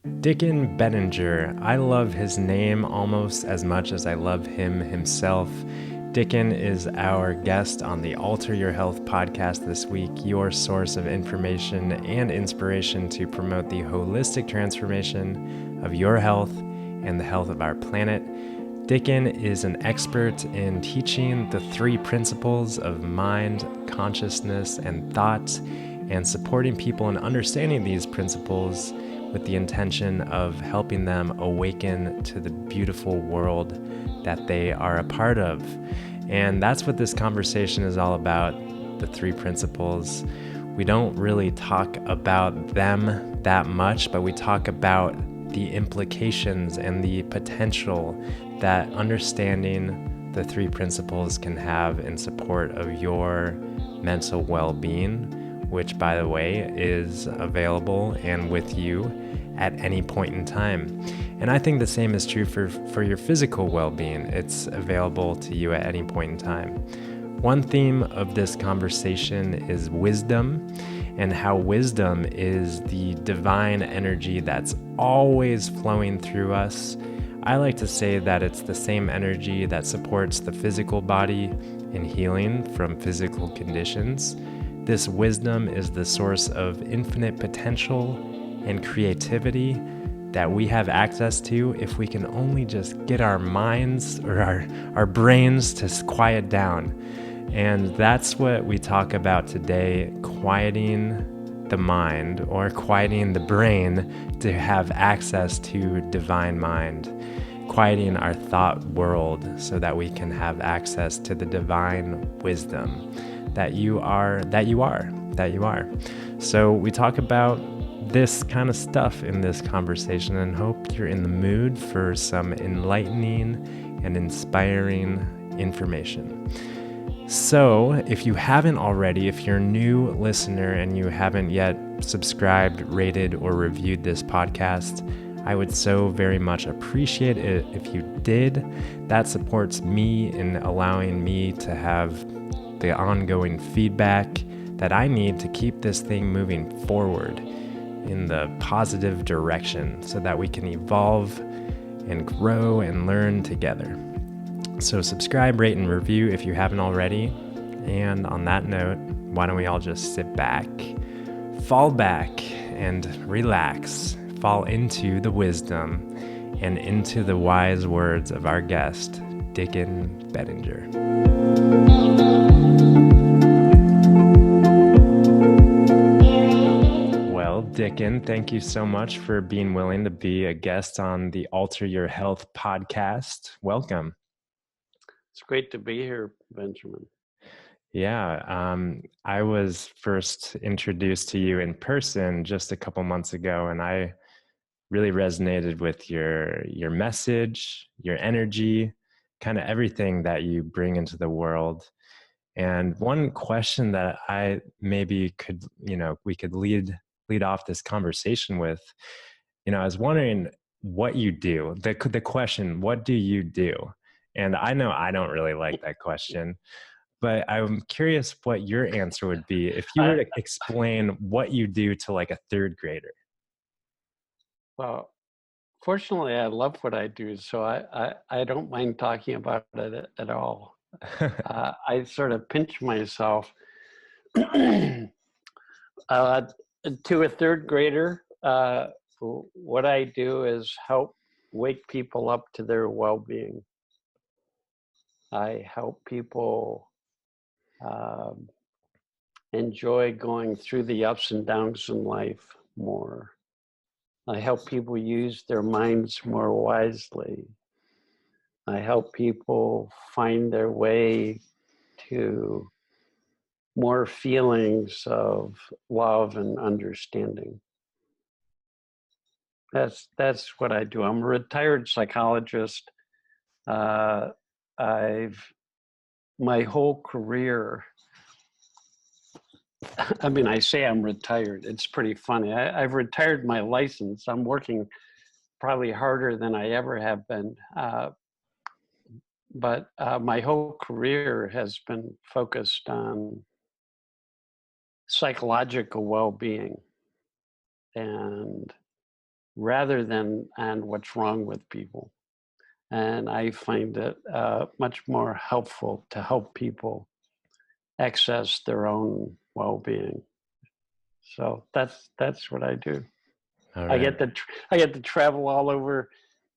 Dicken Bettinger. I love his name almost as much as I love him himself. Dicken is our guest on the Alter Your Health podcast this week, your source of information and inspiration to promote the holistic transformation of your health and the health of our planet. Dicken is an expert in teaching the three principles of mind, consciousness, and thought, and supporting people in understanding these principles with the intention of helping them awaken to the beautiful world that they are a part of. And that's what this conversation is all about, the three principles. We don't really talk about them that much, but we talk about the implications and the potential that understanding the three principles can have in support of your mental well-being, which, by the way, is available and with you at any point in time. And I think the same is true for your physical well-being. It's available to you at any point in time. One theme of this conversation is wisdom, and how wisdom is the divine energy that's always flowing through us. I like to say that it's the same energy that supports the physical body in healing from physical conditions. This wisdom is the source of infinite potential and creativity that we have access to if we can only just get our minds or our brains to quiet down. And that's what we talk about today, quieting the mind or quieting the brain to have access to divine mind, quieting our thought world so that we can have access to the divine wisdom that you are. So we talk about this kind of stuff in this conversation and hope you're in the mood for some enlightening and inspiring information. So if you haven't already, if you're a new listener and you haven't yet subscribed, rated, or reviewed this podcast, I would so very much appreciate it if you did. That supports me in allowing me to have the ongoing feedback that I need to keep this thing moving forward in the positive direction so that we can evolve and grow and learn together. So subscribe, rate, and review if you haven't already. And on that note, why don't we all just sit back, fall back, and relax, fall into the wisdom and into the wise words of our guest, Dicken Bettinger. Well, Dicken, thank you so much for being willing to be a guest on the Alter Your Health podcast. Welcome. It's great to be here, Benjamin. Yeah, I was first introduced to you in person just a couple months ago, and I really resonated with your message, your energy, kind of everything that you bring into the world. And one question that I maybe could, we could lead off this conversation with, I was wondering what you do. The question, what do you do? And I know I don't really like that question, but I'm curious what your answer would be if you were to explain what you do to like a third grader. Well, fortunately, I love what I do, so I don't mind talking about it at all. I sort of pinch myself to a third grader. What I do is help wake people up to their well-being. I help people enjoy going through the ups and downs in life more. I help people use their minds more wisely. I help people find their way to more feelings of love and understanding. That's what I do. I'm a retired psychologist. I've my whole career. I mean, I say I'm retired. It's pretty funny. I've retired my license. I'm working probably harder than I ever have been. But my whole career has been focused on psychological well-being and rather than on what's wrong with people. And I find it much more helpful to help people access their own well-being. So that's what I do. All I right. get to I get to travel all over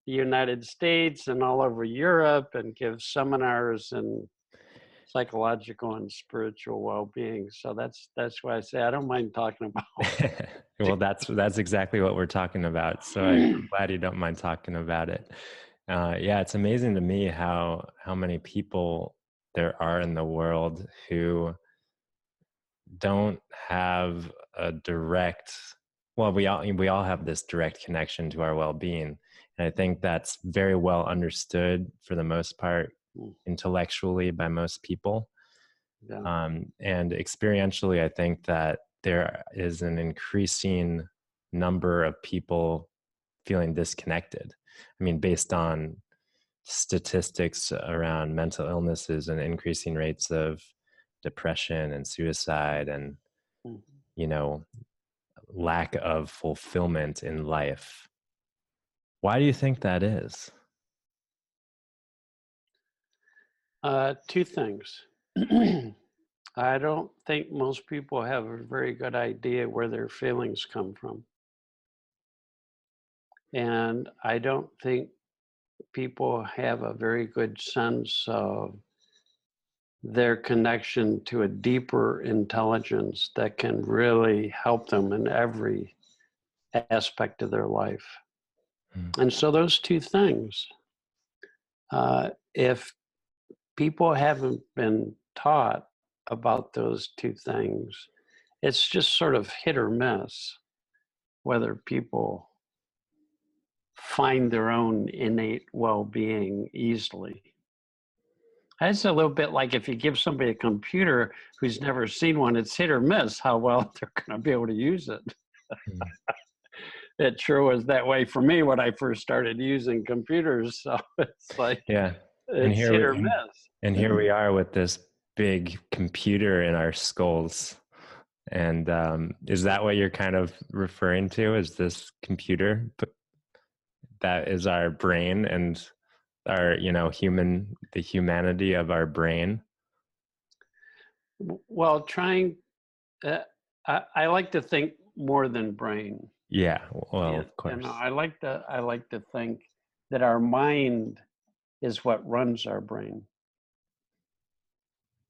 the United States and all over Europe and give seminars in psychological and spiritual well-being. So that's why I say I don't mind talking about Well, that's exactly what we're talking about. So I'm glad you don't mind talking about it. Yeah, it's amazing to me how many people there are in the world who don't have a direct, well, we all have this direct connection to our well-being, and I think that's very well understood for the most part intellectually by most people. yeah. And experientially, I think that there is an increasing number of people feeling disconnected. I mean, based on statistics around mental illnesses and increasing rates of depression and suicide and, Mhm. you know, lack of fulfillment in life. Why do you think that is? Two things. I don't think most people have a very good idea where their feelings come from. And I don't think people have a very good sense of their connection to a deeper intelligence that can really help them in every aspect of their life. Mm. And so, those two things, if people haven't been taught about those two things, it's just sort of hit or miss whether people find their own innate well-being easily. It's a little bit like if you give somebody a computer who's never seen one, it's hit or miss how well they're going to be able to use it. Mm. It sure was that way for me when I first started using computers. So it's like, Yeah. And it's here hit we or miss. and here we are with this big computer in our skulls. And is that what you're kind of referring to? Is this computer that is our brain and our, the humanity of our brain? Well, uh, I like to think more than brain. Yeah, well, Yeah, of course. I like to think that our mind is what runs our brain,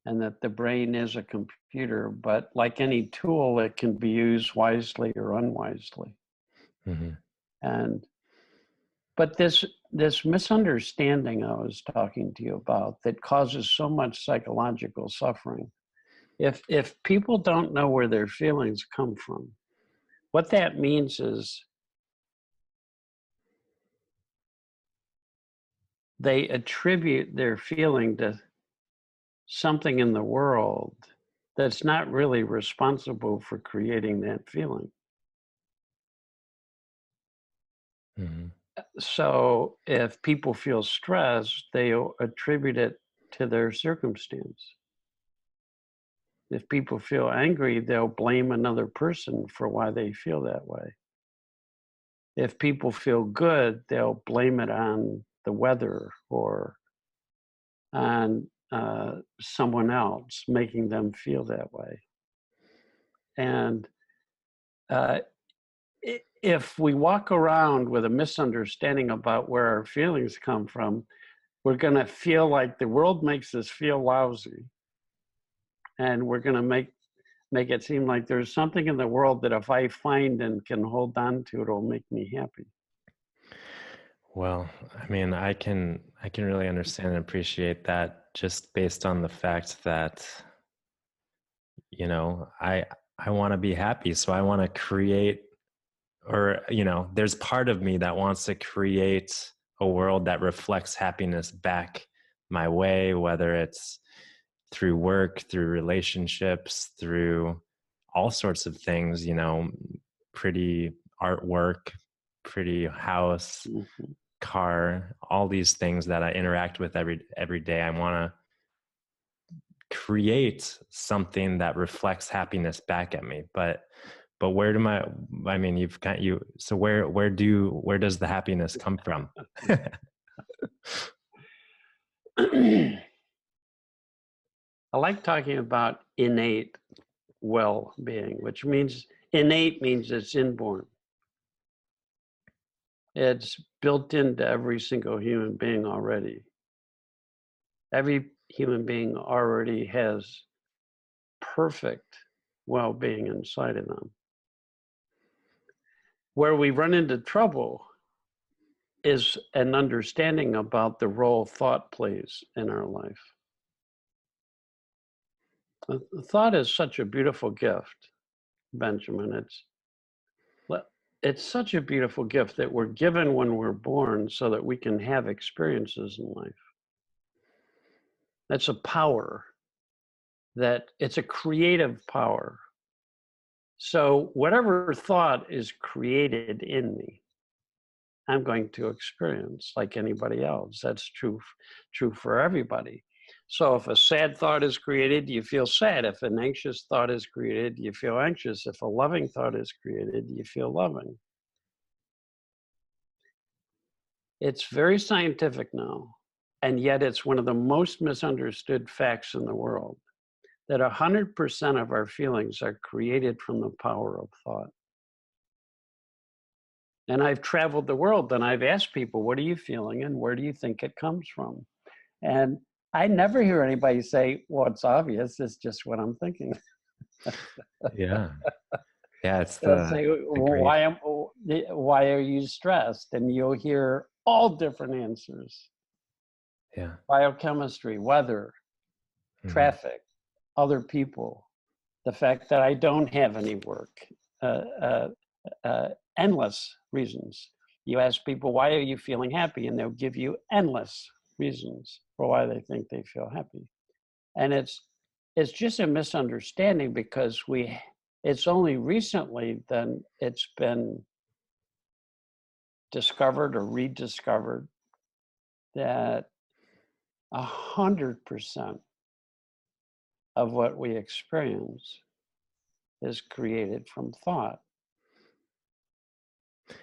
and that the brain is a computer, but like any tool, it can be used wisely or unwisely. Hmm. And but this misunderstanding I was talking to you about that causes so much psychological suffering. If people don't know where their feelings come from, what that means is they attribute their feeling to something in the world that's not really responsible for creating that feeling. Hmm. So if people feel stressed, they attribute it to their circumstance. If people feel angry, they'll blame another person for why they feel that way. If people feel good, they'll blame it on the weather or on someone else making them feel that way. And uh, if we walk around with a misunderstanding about where our feelings come from, we're going to feel like the world makes us feel lousy, and we're going to make it seem like there's something in the world that if I find and can hold on to, it'll make me happy. Well, I mean, I can really understand and appreciate that just based on the fact that, I want to be happy, so I want to create, or there's part of me that wants to create a world that reflects happiness back my way, whether it's through work, through relationships, through all sorts of things, pretty artwork, pretty house, Mhm. car, all these things that I interact with every day. I want to create something that reflects happiness back at me. But but I mean, so where does the happiness come from? I like talking about innate well-being, which means innate means it's inborn. It's built into every single human being already. Every human being already has perfect well-being inside of them. Where we run into trouble is an understanding about the role thought plays in our life. Thought is such a beautiful gift, Benjamin. It's such a beautiful gift that we're given when we're born so that we can have experiences in life. That's a power, that it's a creative power. So whatever thought is created in me, I'm going to experience like anybody else. That's true for everybody. So if a sad thought is created, you feel sad. If an anxious thought is created, you feel anxious. If a loving thought is created, you feel loving. It's very scientific now, and yet it's one of the most misunderstood facts in the world, that 100% of our feelings are created from the power of thought. And I've traveled the world and I've asked people, what are you feeling and where do you think it comes from? And I never hear anybody say, well, it's obvious, it's just what I'm thinking. Yeah. Yeah, it's They'll say, well, why are you stressed? And you'll hear all different answers. Yeah. Biochemistry, weather, traffic, other people, the fact that I don't have any work, endless reasons. You ask people, why are you feeling happy? And they'll give you endless reasons for why they think they feel happy. And it's just a misunderstanding, because it's only recently then it's been discovered or rediscovered that 100% of what we experience is created from thought.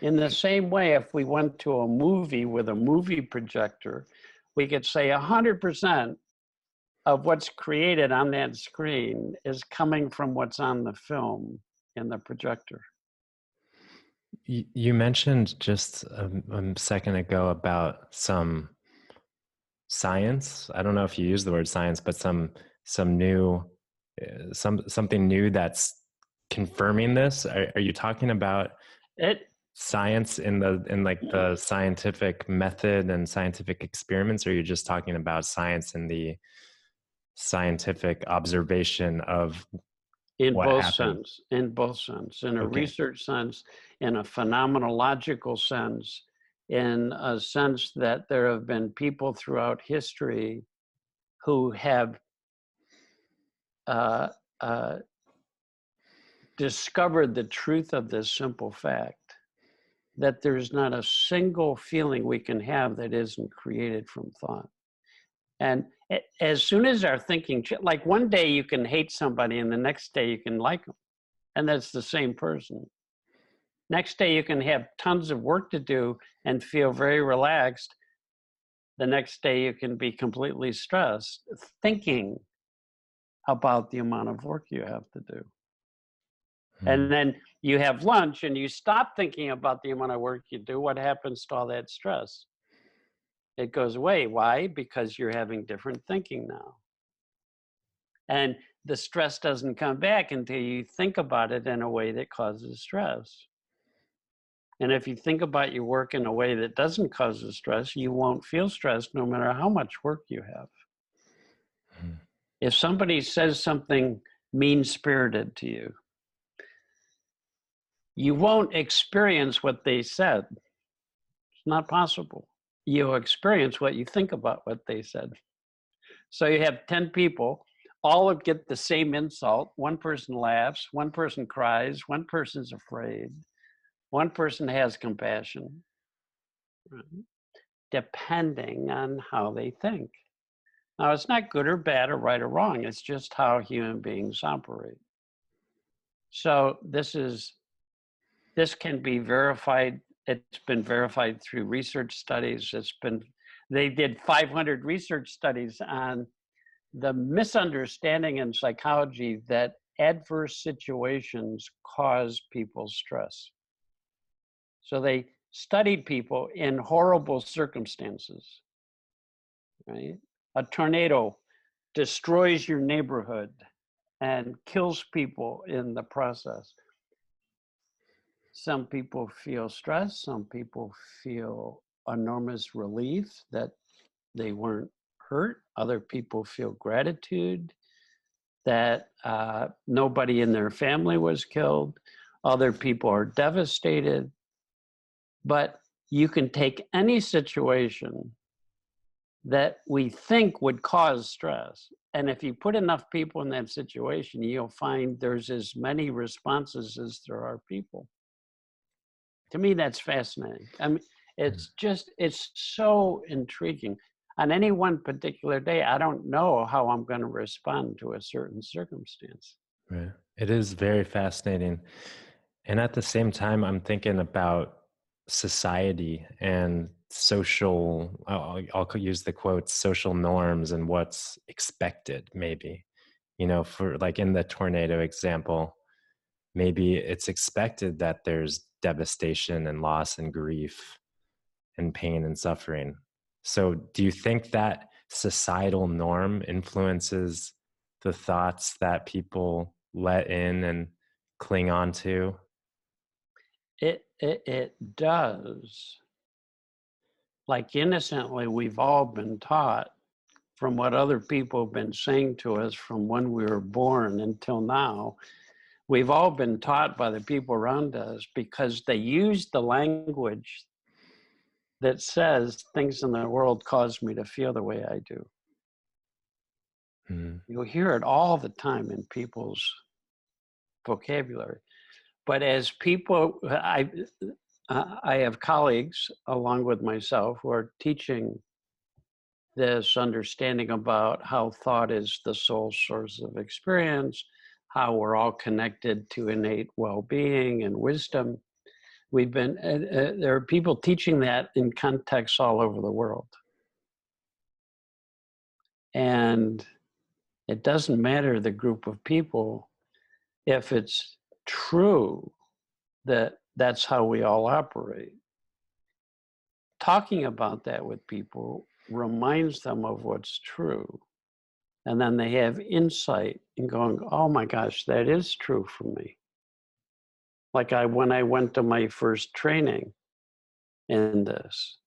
In the same way, if we went to a movie with a movie projector, we could say 100% of what's created on that screen is coming from what's on the film in the projector. You mentioned just a second ago about some science. I don't know if you use the word science, but something new that's confirming this. Are you talking about science in the scientific method and scientific experiments, or are you just talking about science in the scientific observation of what happened? In both sense, in a research sense, in a phenomenological sense, in a sense that there have been people throughout history who have discovered the truth of this simple fact, that there's not a single feeling we can have that isn't created from thought. And as soon as our thinking, like one day you can hate somebody and the next day you can like them, and that's the same person. Next day you can have tons of work to do and feel very relaxed. The next day you can be completely stressed, thinking about the amount of work you have to do. And then you have lunch and you stop thinking about the amount of work you do. What happens to all that stress? It goes away. Why? Because you're having different thinking now. And the stress doesn't come back until you think about it in a way that causes stress. And if you think about your work in a way that doesn't cause stress, you won't feel stressed no matter how much work you have. If somebody says something mean-spirited to you, you won't experience what they said. It's not possible. You'll experience what you think about what they said. So you have 10 people, all get the same insult. One person laughs, one person cries, one person's afraid, one person has compassion, right? Depending on how they think. Now, it's not good or bad or right or wrong. It's just how human beings operate. So this can be verified. It's been verified through research studies. They did 500 research studies on the misunderstanding in psychology that adverse situations cause people stress. So they studied people in horrible circumstances, right? A tornado destroys your neighborhood and kills people in the process. Some people feel stress, some people feel enormous relief that they weren't hurt, other people feel gratitude that nobody in their family was killed, other people are devastated. But you can take any situation that we think would cause stress, and if you put enough people in that situation, you'll find there's as many responses as there are people. To me, that's fascinating. I mean, it's so intriguing. On any one particular day, I don't know how I'm going to respond to a certain circumstance. Right. It is very fascinating. And at the same time, I'm thinking about society and social, I'll use the quotes, social norms and what's expected, maybe. For like in the tornado example, maybe it's expected that there's devastation and loss and grief and pain and suffering. So do you think that societal norm influences the thoughts that people let in and cling on to? It does. Like innocently, we've all been taught from what other people have been saying to us from when we were born until now. We've all been taught by the people around us because they use the language that says things in the world cause me to feel the way I do. Mm. You'll hear it all the time in people's vocabulary. But as people, I have colleagues along with myself who are teaching this understanding about how thought is the sole source of experience, how we're all connected to innate well-being and wisdom. There are people teaching that in contexts all over the world. And it doesn't matter the group of people if it's true that that's how we all operate. Talking about that with people reminds them of what's true. And then they have insight in going, oh my gosh, that is true for me. Like when I went to my first training in this,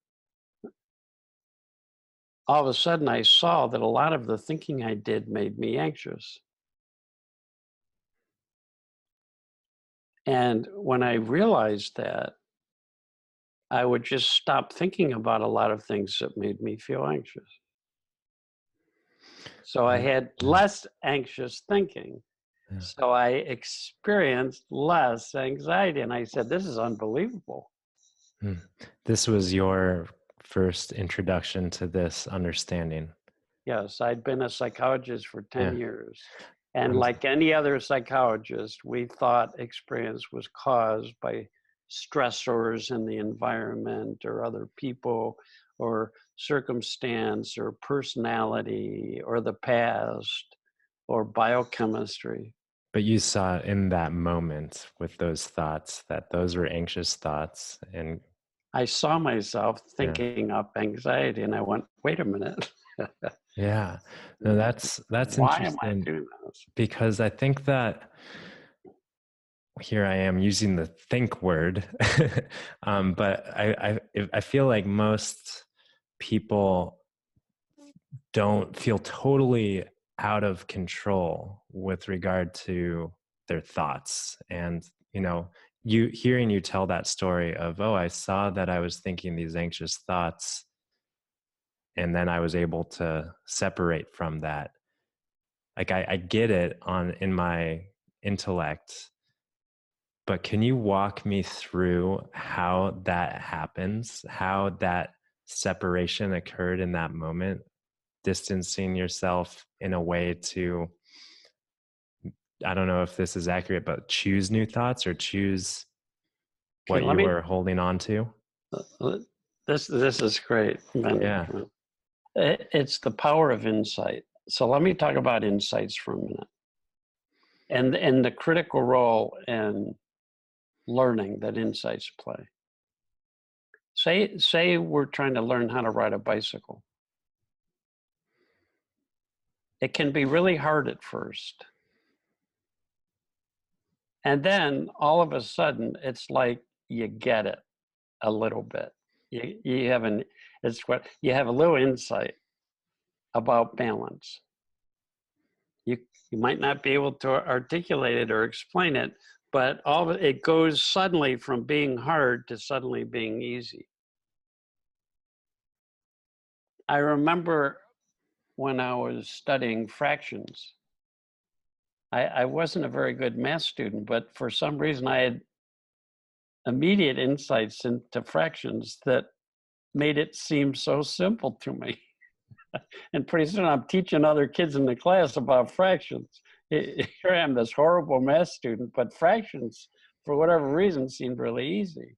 all of a sudden I saw that a lot of the thinking I did made me anxious. And when I realized that, I would just stop thinking about a lot of things that made me feel anxious. So I had less anxious thinking. Yeah. So I experienced less anxiety. And I said, this is unbelievable. This was your first introduction to this understanding. Yes, I'd been a psychologist for 10 years. And I'm- like any other psychologist, we thought experience was caused by stressors in the environment or other people or circumstance or personality or the past or biochemistry. But you saw in that moment with those thoughts that those were anxious thoughts. And I saw myself thinking up anxiety and I went, wait a minute. yeah, no, that's Why am I interesting, doing this? because I think that here I am using the think word, but I feel like most people don't feel totally out of control with regard to their thoughts. And hearing you tell that story of, oh, I saw that I was thinking these anxious thoughts, and then I was able to separate from that. Like I get it in my intellect, but can you walk me through how that happens, how that separation occurred in that moment, distancing yourself in a way to I don't know if this is accurate, but choose new thoughts or choose Okay, what you were holding on to? this is great, Yeah. Benjamin. It's the power of insight. So let me talk about insights for a minute, and the critical role in learning that insights play. Say we're trying to learn how to ride a bicycle. It can be really hard at first. And then all of a sudden, it's like you get it a little bit. You have you have a little insight about balance. You might not be able to articulate it or explain it, but it goes suddenly from being hard to suddenly being easy. I remember when I was studying fractions, I wasn't a very good math student, but for some reason I had immediate insights into fractions that made it seem so simple to me. And pretty soon I'm teaching other kids in the class about fractions. Here I am, this horrible math student, but fractions, for whatever reason, seemed really easy.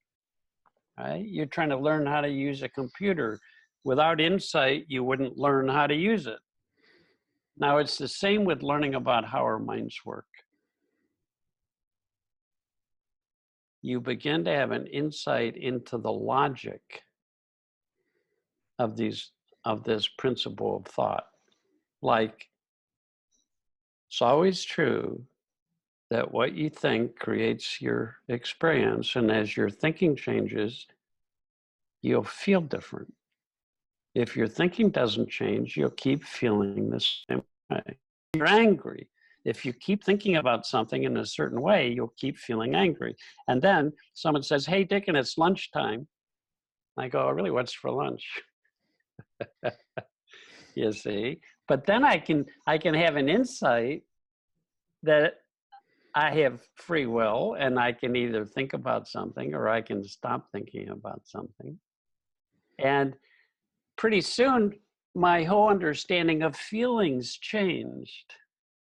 Right? You're trying to learn how to use a computer. Without insight, you wouldn't learn how to use it. Now, it's the same with learning about how our minds work. You begin to have an insight into the logic of this principle of thought. Like, it's always true that what you think creates your experience, and as your thinking changes, you'll feel different. If your thinking doesn't change, you'll keep feeling the same way. You're angry. If you keep thinking about something in a certain way, you'll keep feeling angry. And then someone says, "Hey, Dicken, it's lunchtime." I go, "Oh, really, what's for lunch?" You see? But then I can have an insight that I have free will, and I can either think about something or I can stop thinking about something. And pretty soon, my whole understanding of feelings changed.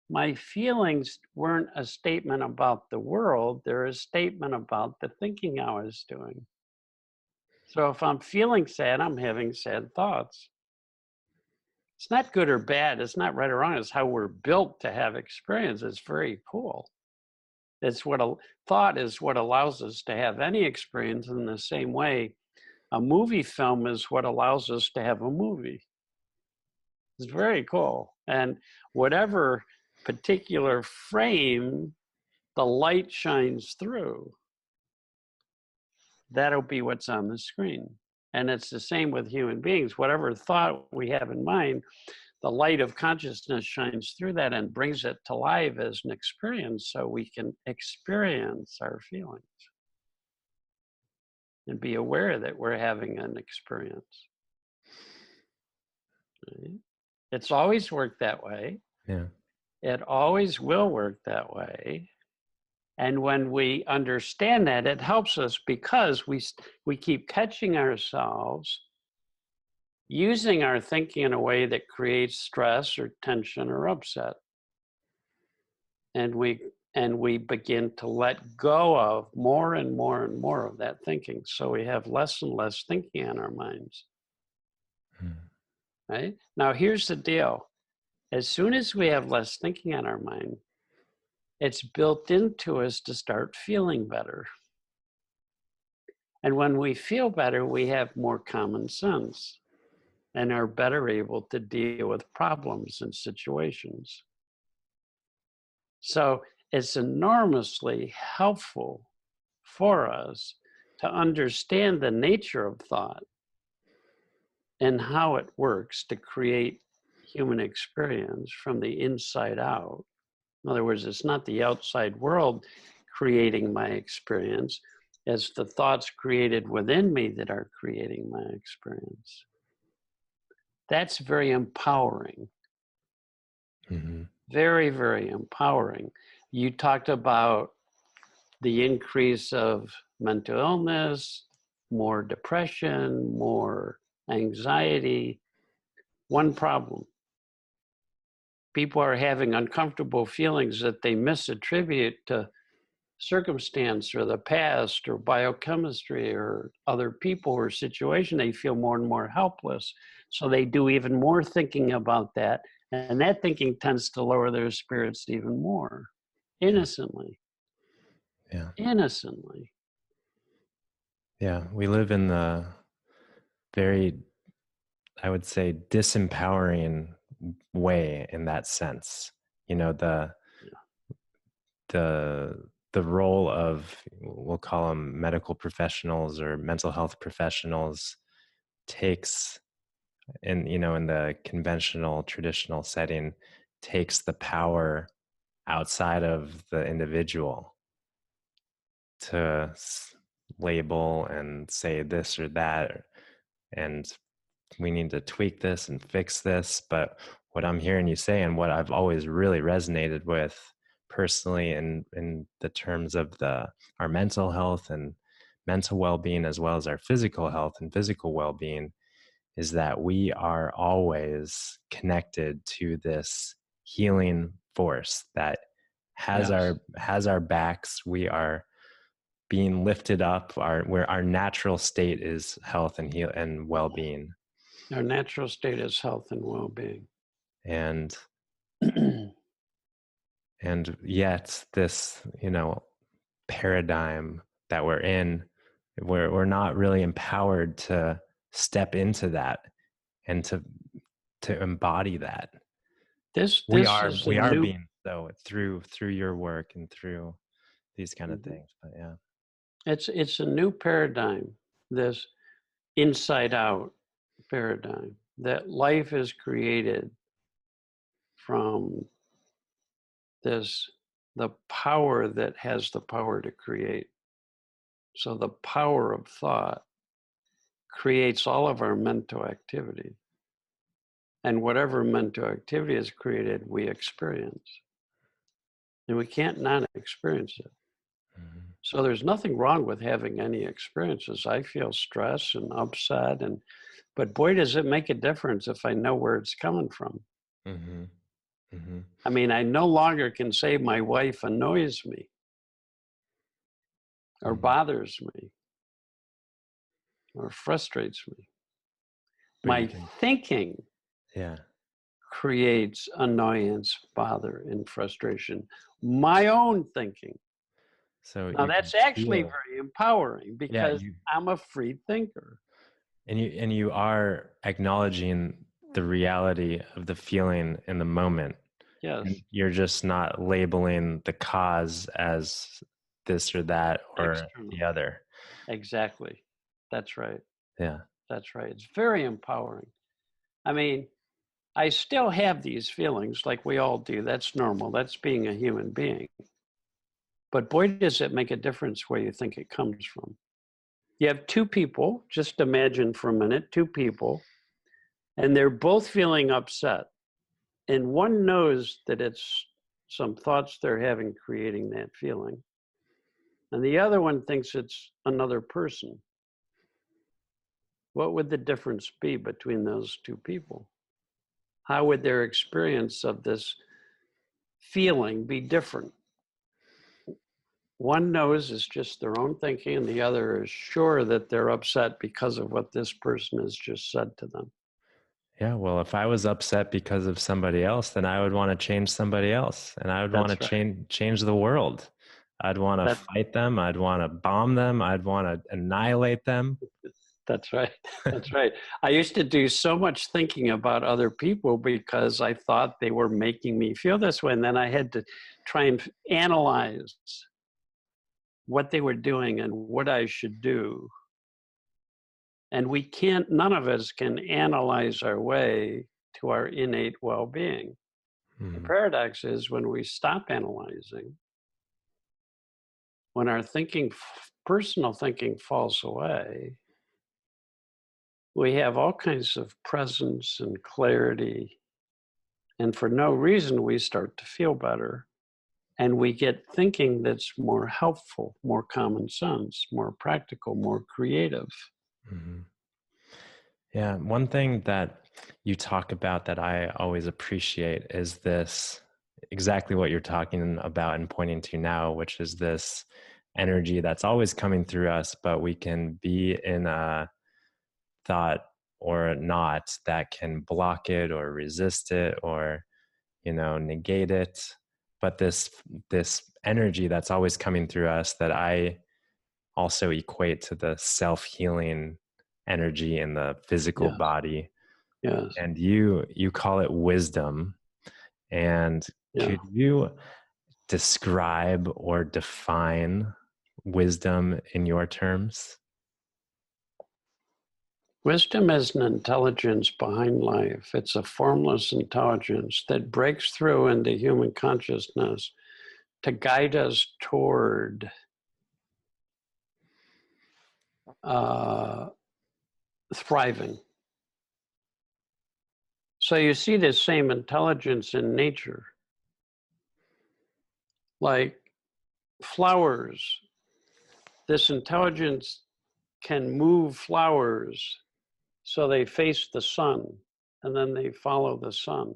My feelings weren't a statement about the world, they're a statement about the thinking I was doing. So if I'm feeling sad, I'm having sad thoughts. It's not good or bad, it's not right or wrong, it's how we're built to have experience. It's very cool. It's what a thought is what allows us to have any experience in the same way. A movie film is what allows us to have a movie. It's very cool. And whatever particular frame the light shines through, that'll be what's on the screen. And it's the same with human beings. Whatever thought we have in mind, the light of consciousness shines through that and brings it to life as an experience so we can experience our feelings and be aware that we're having an experience. Right? It's always worked that way. Yeah. It always will work that way. And when we understand that, it helps us because we keep catching ourselves using our thinking in a way that creates stress or tension or upset. And we begin to let go of more and more and more of that thinking. So we have less and less thinking in our minds. Right? Now, here's the deal. As soon as we have less thinking on our mind, it's built into us to start feeling better. And when we feel better, we have more common sense and are better able to deal with problems and situations. So it's enormously helpful for us to understand the nature of thought and how it works to create human experience from the inside out. In other words, it's not the outside world creating my experience, it's the thoughts created within me that are creating my experience. That's very empowering. Mm-hmm. Very, very empowering. You talked about the increase of mental illness, more depression, more anxiety. One problem. people are having uncomfortable feelings that they misattribute to circumstance or the past or biochemistry or other people or situation, they feel more and more helpless. So they do even more thinking about that. And that thinking tends to lower their spirits even more innocently. Yeah. Innocently. Yeah. We live in the very, I would say, disempowering way in that sense. You know, the the role of, we'll call them medical professionals or mental health professionals, takes, in the conventional traditional setting, takes the power outside of the individual to label and say this or that, and we need to tweak this and fix this. But what I'm hearing you say, and what I've always really resonated with personally in the terms of our mental health and mental well-being, as well as our physical health and physical well-being, is that we are always connected to this healing force that has Yes. our backs. We are being lifted up. Our natural state is health and heal and well-being. Our natural state is health and well-being. And and yet this, paradigm that we're in, we're not really empowered to step into that and to embody that. This we this are is a we are new being, so through your work and through these kind of Mhm. things. But yeah. It's a new paradigm, this inside out paradigm, that life is created from the power that has the power to create. So the power of thought creates all of our mental activity. And whatever mental activity is created, we experience. And we can't not experience it. Mhm. So there's nothing wrong with having any experiences. I feel stress and upset, but boy, does it make a difference if I know where it's coming from. Mhm. Mhm. I mean, I no longer can say my wife annoys me or Mhm. bothers me or frustrates me. But you My can, thinking yeah. creates annoyance, bother, and frustration. My own thinking. So Now, you can that's actually feel, very empowering yeah, because I'm a free thinker. you are acknowledging the reality of the feeling in the moment, and Yes, you're just not labeling the cause as this or that or external. the other. Exactly. That's right. Yeah. That's right. It's very empowering. I mean, I still have these feelings like we all do. That's normal. That's being a human being. But boy, does it make a difference where you think it comes from. You have two people, just imagine for a minute, two people, and they're both feeling upset. And one knows that it's some thoughts they're having creating that feeling. And the other one thinks it's another person. What would the difference be between those two people? How would their experience of this feeling be different? One knows it's just their own thinking, and the other is sure that they're upset because of what this person has just said to them. Yeah, well, if I was upset because of somebody else, then I would want to change somebody else, and I would want to That's right. change the world. I'd want to That, fight them. I'd want to bomb them. I'd want to annihilate them. that's right. That's right. I used to do so much thinking about other people because I thought they were making me feel this way. And then I had to try and analyze what they were doing and what I should do. And we can't, none of us can analyze our way to our innate well being. The Mhm. paradox is when we stop analyzing, when our thinking, personal thinking falls away, we have all kinds of presence and clarity. And for no reason, we start to feel better. And we get thinking that's more helpful, more common sense, more practical, more creative. Mhm. Yeah, one thing that you talk about that I always appreciate is this exactly what you're talking about and pointing to now, which is this energy that's always coming through us, but we can be in a thought or not that can block it or resist it or, negate it. But this energy that's always coming through us that I also equate to the self-healing energy in the physical Yes. body. Yes. And you call it wisdom. And Yeah. could you describe or define wisdom in your terms? Wisdom is an intelligence behind life. It's a formless intelligence that breaks through into human consciousness to guide us toward thriving. So you see this same intelligence in nature, like flowers. This intelligence can move flowers so they face the sun and then they follow the sun.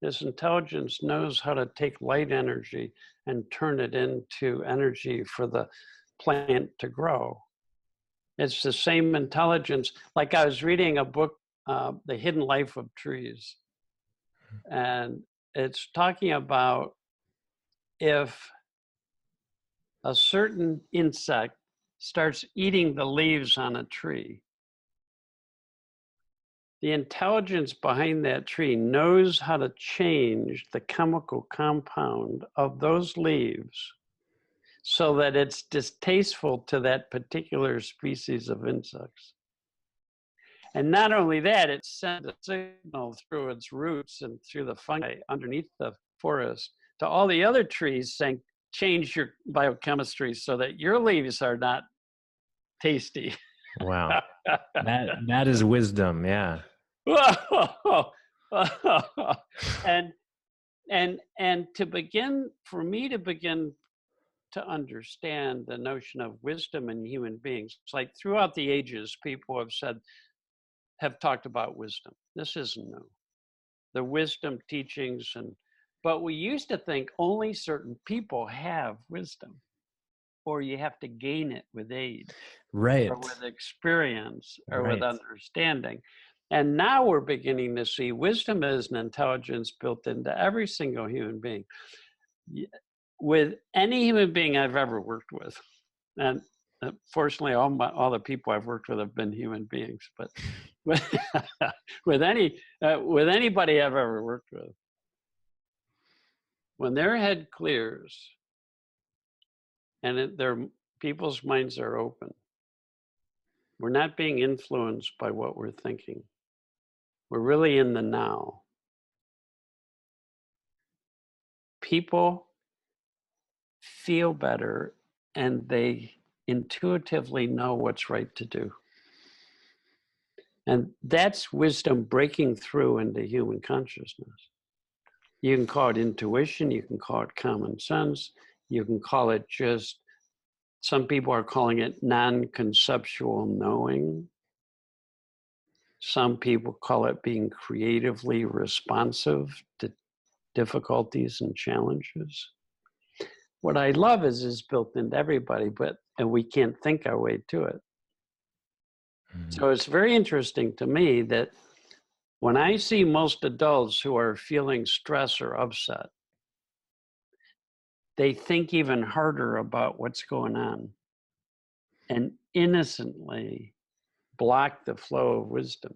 This intelligence knows how to take light energy and turn it into energy for the plant to grow. It's the same intelligence. Like I was reading a book, The Hidden Life of Trees, and it's talking about if a certain insect starts eating the leaves on a tree, the intelligence behind that tree knows how to change the chemical compound of those leaves so that it's distasteful to that particular species of insects. And not only that, it sends a signal through its roots and through the fungi underneath the forest to all the other trees saying, change your biochemistry so that your leaves are not tasty. Wow. That is wisdom, yeah. and to begin, for me to begin to understand the notion of wisdom in human beings, it's like throughout the ages, people have talked about wisdom. This isn't new. The wisdom teachings, but we used to think only certain people have wisdom, or you have to gain it with age, Right. or with experience, or with Right. understanding. And now we're beginning to see wisdom as an intelligence built into every single human being. With any human being I've ever worked with, and fortunately, all the people I've worked with have been human beings, but with anybody I've ever worked with, when their head clears and their people's minds are open, we're not being influenced by what we're thinking. We're really in the now. People feel better and they intuitively know what's right to do. And that's wisdom breaking through into human consciousness. You can call it intuition, you can call it common sense, you can call it just, some people are calling it non-conceptual knowing. Some people call it being creatively responsive to difficulties and challenges. What I love is it's built into everybody, and we can't think our way to it. So it's very interesting to me that when I see most adults who are feeling stress or upset, they think even harder about what's going on and innocently block the flow of wisdom.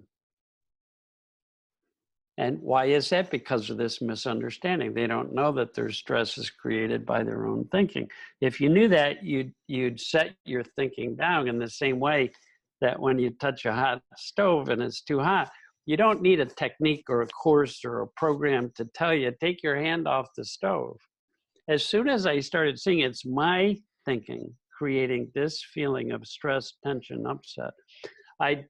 And why is that? Because of this misunderstanding. They don't know that their stress is created by their own thinking. If you knew that, you'd set your thinking down in the same way that when you touch a hot stove and it's too hot, you don't need a technique or a course or a program to tell you, take your hand off the stove. As soon as I started seeing it's my thinking creating this feeling of stress, tension, upset, I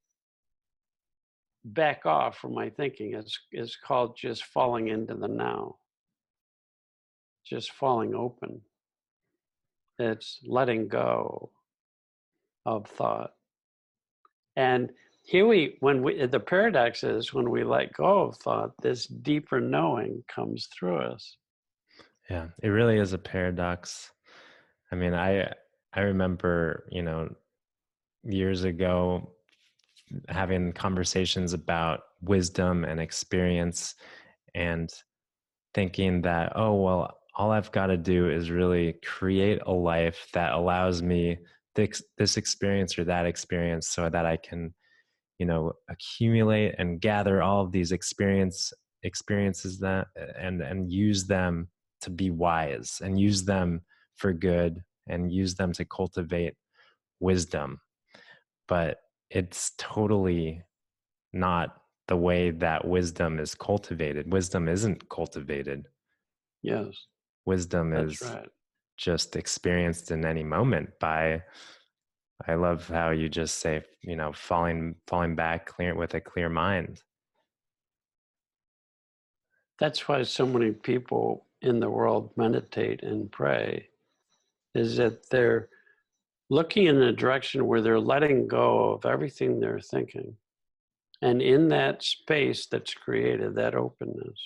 back off from my thinking. It's called just falling into the now, just falling open. It's letting go of thought. And The paradox is when we let go of thought, this deeper knowing comes through us. Yeah, it really is a paradox. I mean, I remember, years ago having conversations about wisdom and experience and thinking that, oh, well, all I've got to do is really create a life that allows me this experience or that experience so that I can, accumulate and gather all of these experiences that and use them to be wise and use them for good and use them to cultivate wisdom. But it's totally not the way that wisdom is cultivated. Wisdom isn't cultivated. Yes, Wisdom that's is right. just experienced in any moment by, I love how you just say, falling back clear with a clear mind. That's why so many people in the world meditate and pray, is that they're looking in a direction where they're letting go of everything they're thinking. And in that space that's created, that openness,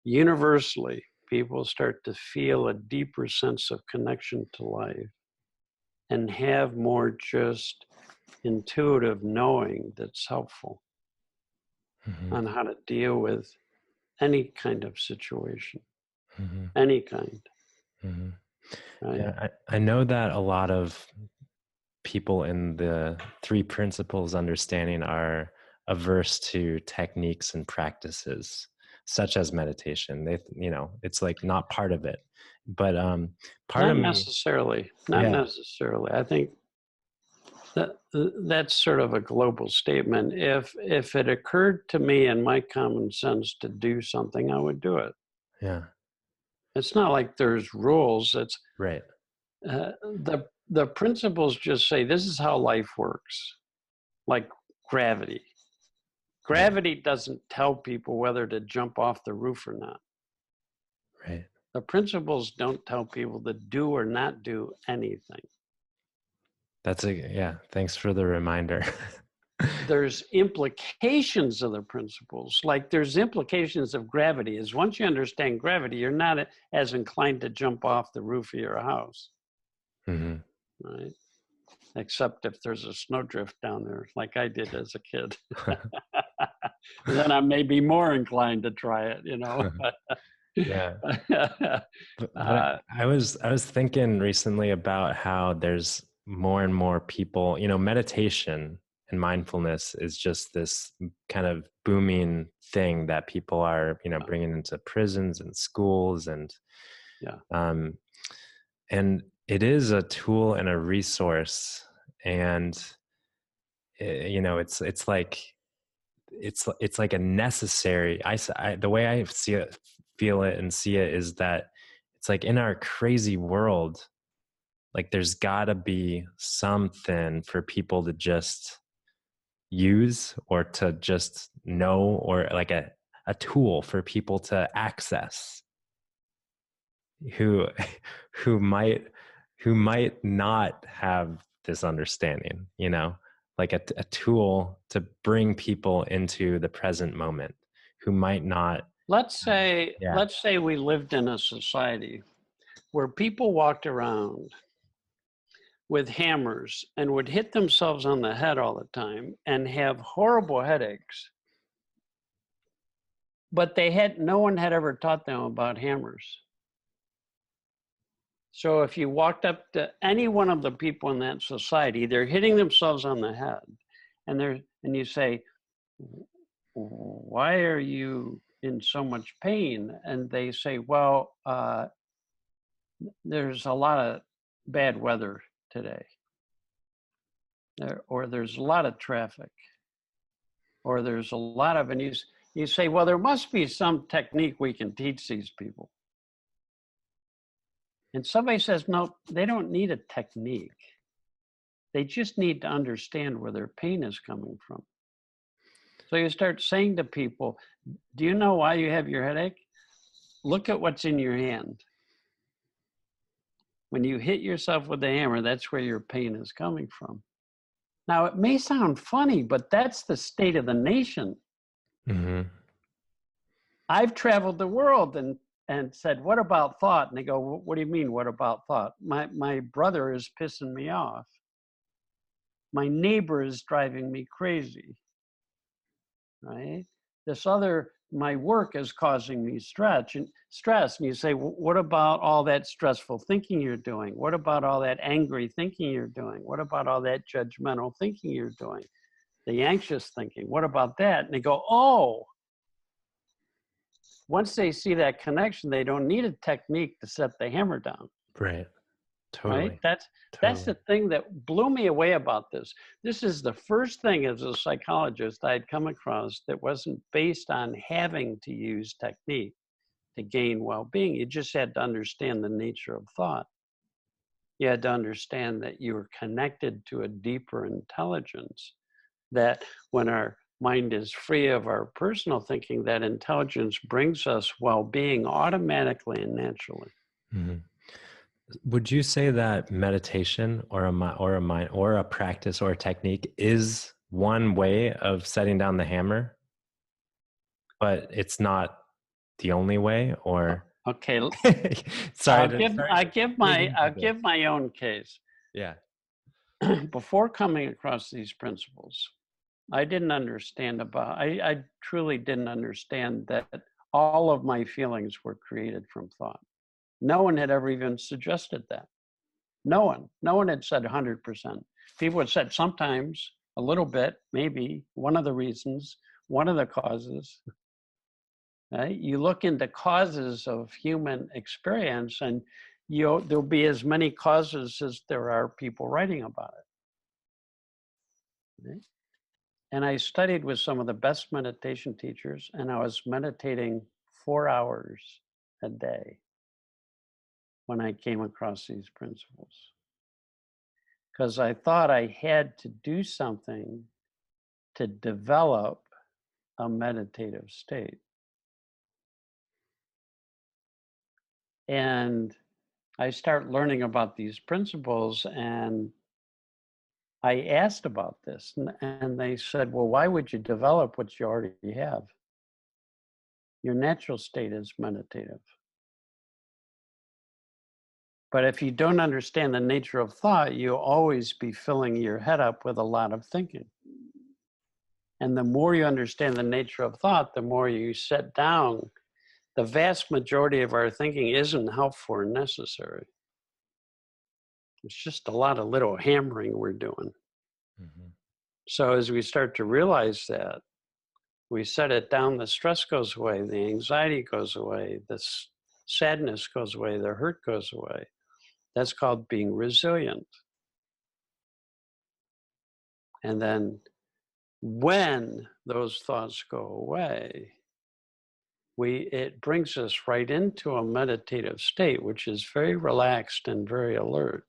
universally, people start to feel a deeper sense of connection to life and have more just intuitive knowing that's helpful Mm-hmm. on how to deal with any kind of situation, Mm-hmm. any kind, Mm-hmm. right? Yeah, I know that a lot of people in the three principles understanding are averse to techniques and practices such as meditation. It's like not part of it. But part Not of me, necessarily, not yeah, necessarily. I think that's sort of a global statement. If it occurred to me in my common sense to do something, I would do it. yeah, It's not like there's rules. It's right, the principles just say this is how life works, like gravity. right, Gravity doesn't tell people whether to jump off the roof or not. right. The principles don't tell people to do or not do anything. Yeah, thanks for the reminder. There's implications of the principles, like there's implications of gravity. Is once you understand gravity, you're not as inclined to jump off the roof of your house, Mm-hmm. right? Except if there's a snowdrift down there, like I did as a kid. Then I may be more inclined to try it, Yeah. uh, But I was thinking recently about how there's more and more people, meditation and mindfulness is just this kind of booming thing that people are, bringing into prisons and schools yeah. um, and it is a tool and a resource. And it's like a necessary. The way I see it, feel it, and see it is that it's like in our crazy world, like there's got to be something for people to just use or to just know, or like a tool for people to access who who might who might not have this understanding, like a tool to bring people into the present moment who might not. Yeah, Let's say we lived in a society where people walked around with hammers and would hit themselves on the head all the time and have horrible headaches, but no one had ever taught them about hammers. So if you walked up to any one of the people in that society, they're hitting themselves on the head, and you say, why are you in so much pain? And they say, well, there's a lot of bad weather today, or there's a lot of traffic, or there's a lot of, and you say, well, there must be some technique we can teach these people. And somebody says, no, they don't need a technique. They just need to understand where their pain is coming from. So you start saying to people, do you know why you have your headache? Look at what's in your hand. When you hit yourself with the hammer, that's where your pain is coming from. Now, it may sound funny, but that's the state of the nation. Mm-hmm. I've traveled the world and said, what about thought? And they go, what do you mean, what about thought? My brother is pissing me off. My neighbor is driving me crazy, right? My work is causing me stress. And you say, what about all that stressful thinking you're doing? What about all that angry thinking you're doing? What about all that judgmental thinking you're doing? The anxious thinking, what about that? And they go, oh, once they see that connection, they don't need a technique to set the hammer down. Right. Right? Totally. That's the thing that blew me away about this. This is the first thing as a psychologist I'd come across that wasn't based on having to use technique to gain well-being. You just had to understand the nature of thought. You had to understand that you were connected to a deeper intelligence, that when our mind is free of our personal thinking, that intelligence brings us well-being automatically and naturally. Mm-hmm. Would you say that meditation or a practice or a technique is one way of setting down the hammer, but it's not the only way? Or Okay, sorry I'll to give dig into this. my own case. Yeah. Before coming across these principles, I truly didn't understand that all of my feelings were created from thought. No one had ever even suggested that. No one had said 100%. People had said sometimes, a little bit, maybe, one of the reasons, one of the causes. Right? You look into causes of human experience and there'll be as many causes as there are people writing about it. Right? And I studied with some of the best meditation teachers, and I was meditating 4 hours a day when I came across these principles. Because I thought I had to do something to develop a meditative state. And I start learning about these principles, and I asked about this, and they said, well, why would you develop what you already have? Your natural state is meditative. But if you don't understand the nature of thought, you'll always be filling your head up with a lot of thinking. And the more you understand the nature of thought, the more you set down. The vast majority of our thinking isn't helpful or necessary. It's just a lot of little hammering we're doing. Mm-hmm. So as we start to realize that, we set it down, the stress goes away, the anxiety goes away, the sadness goes away, the hurt goes away. That's called being resilient. And then when those thoughts go away, it brings us right into a meditative state, which is very relaxed and very alert,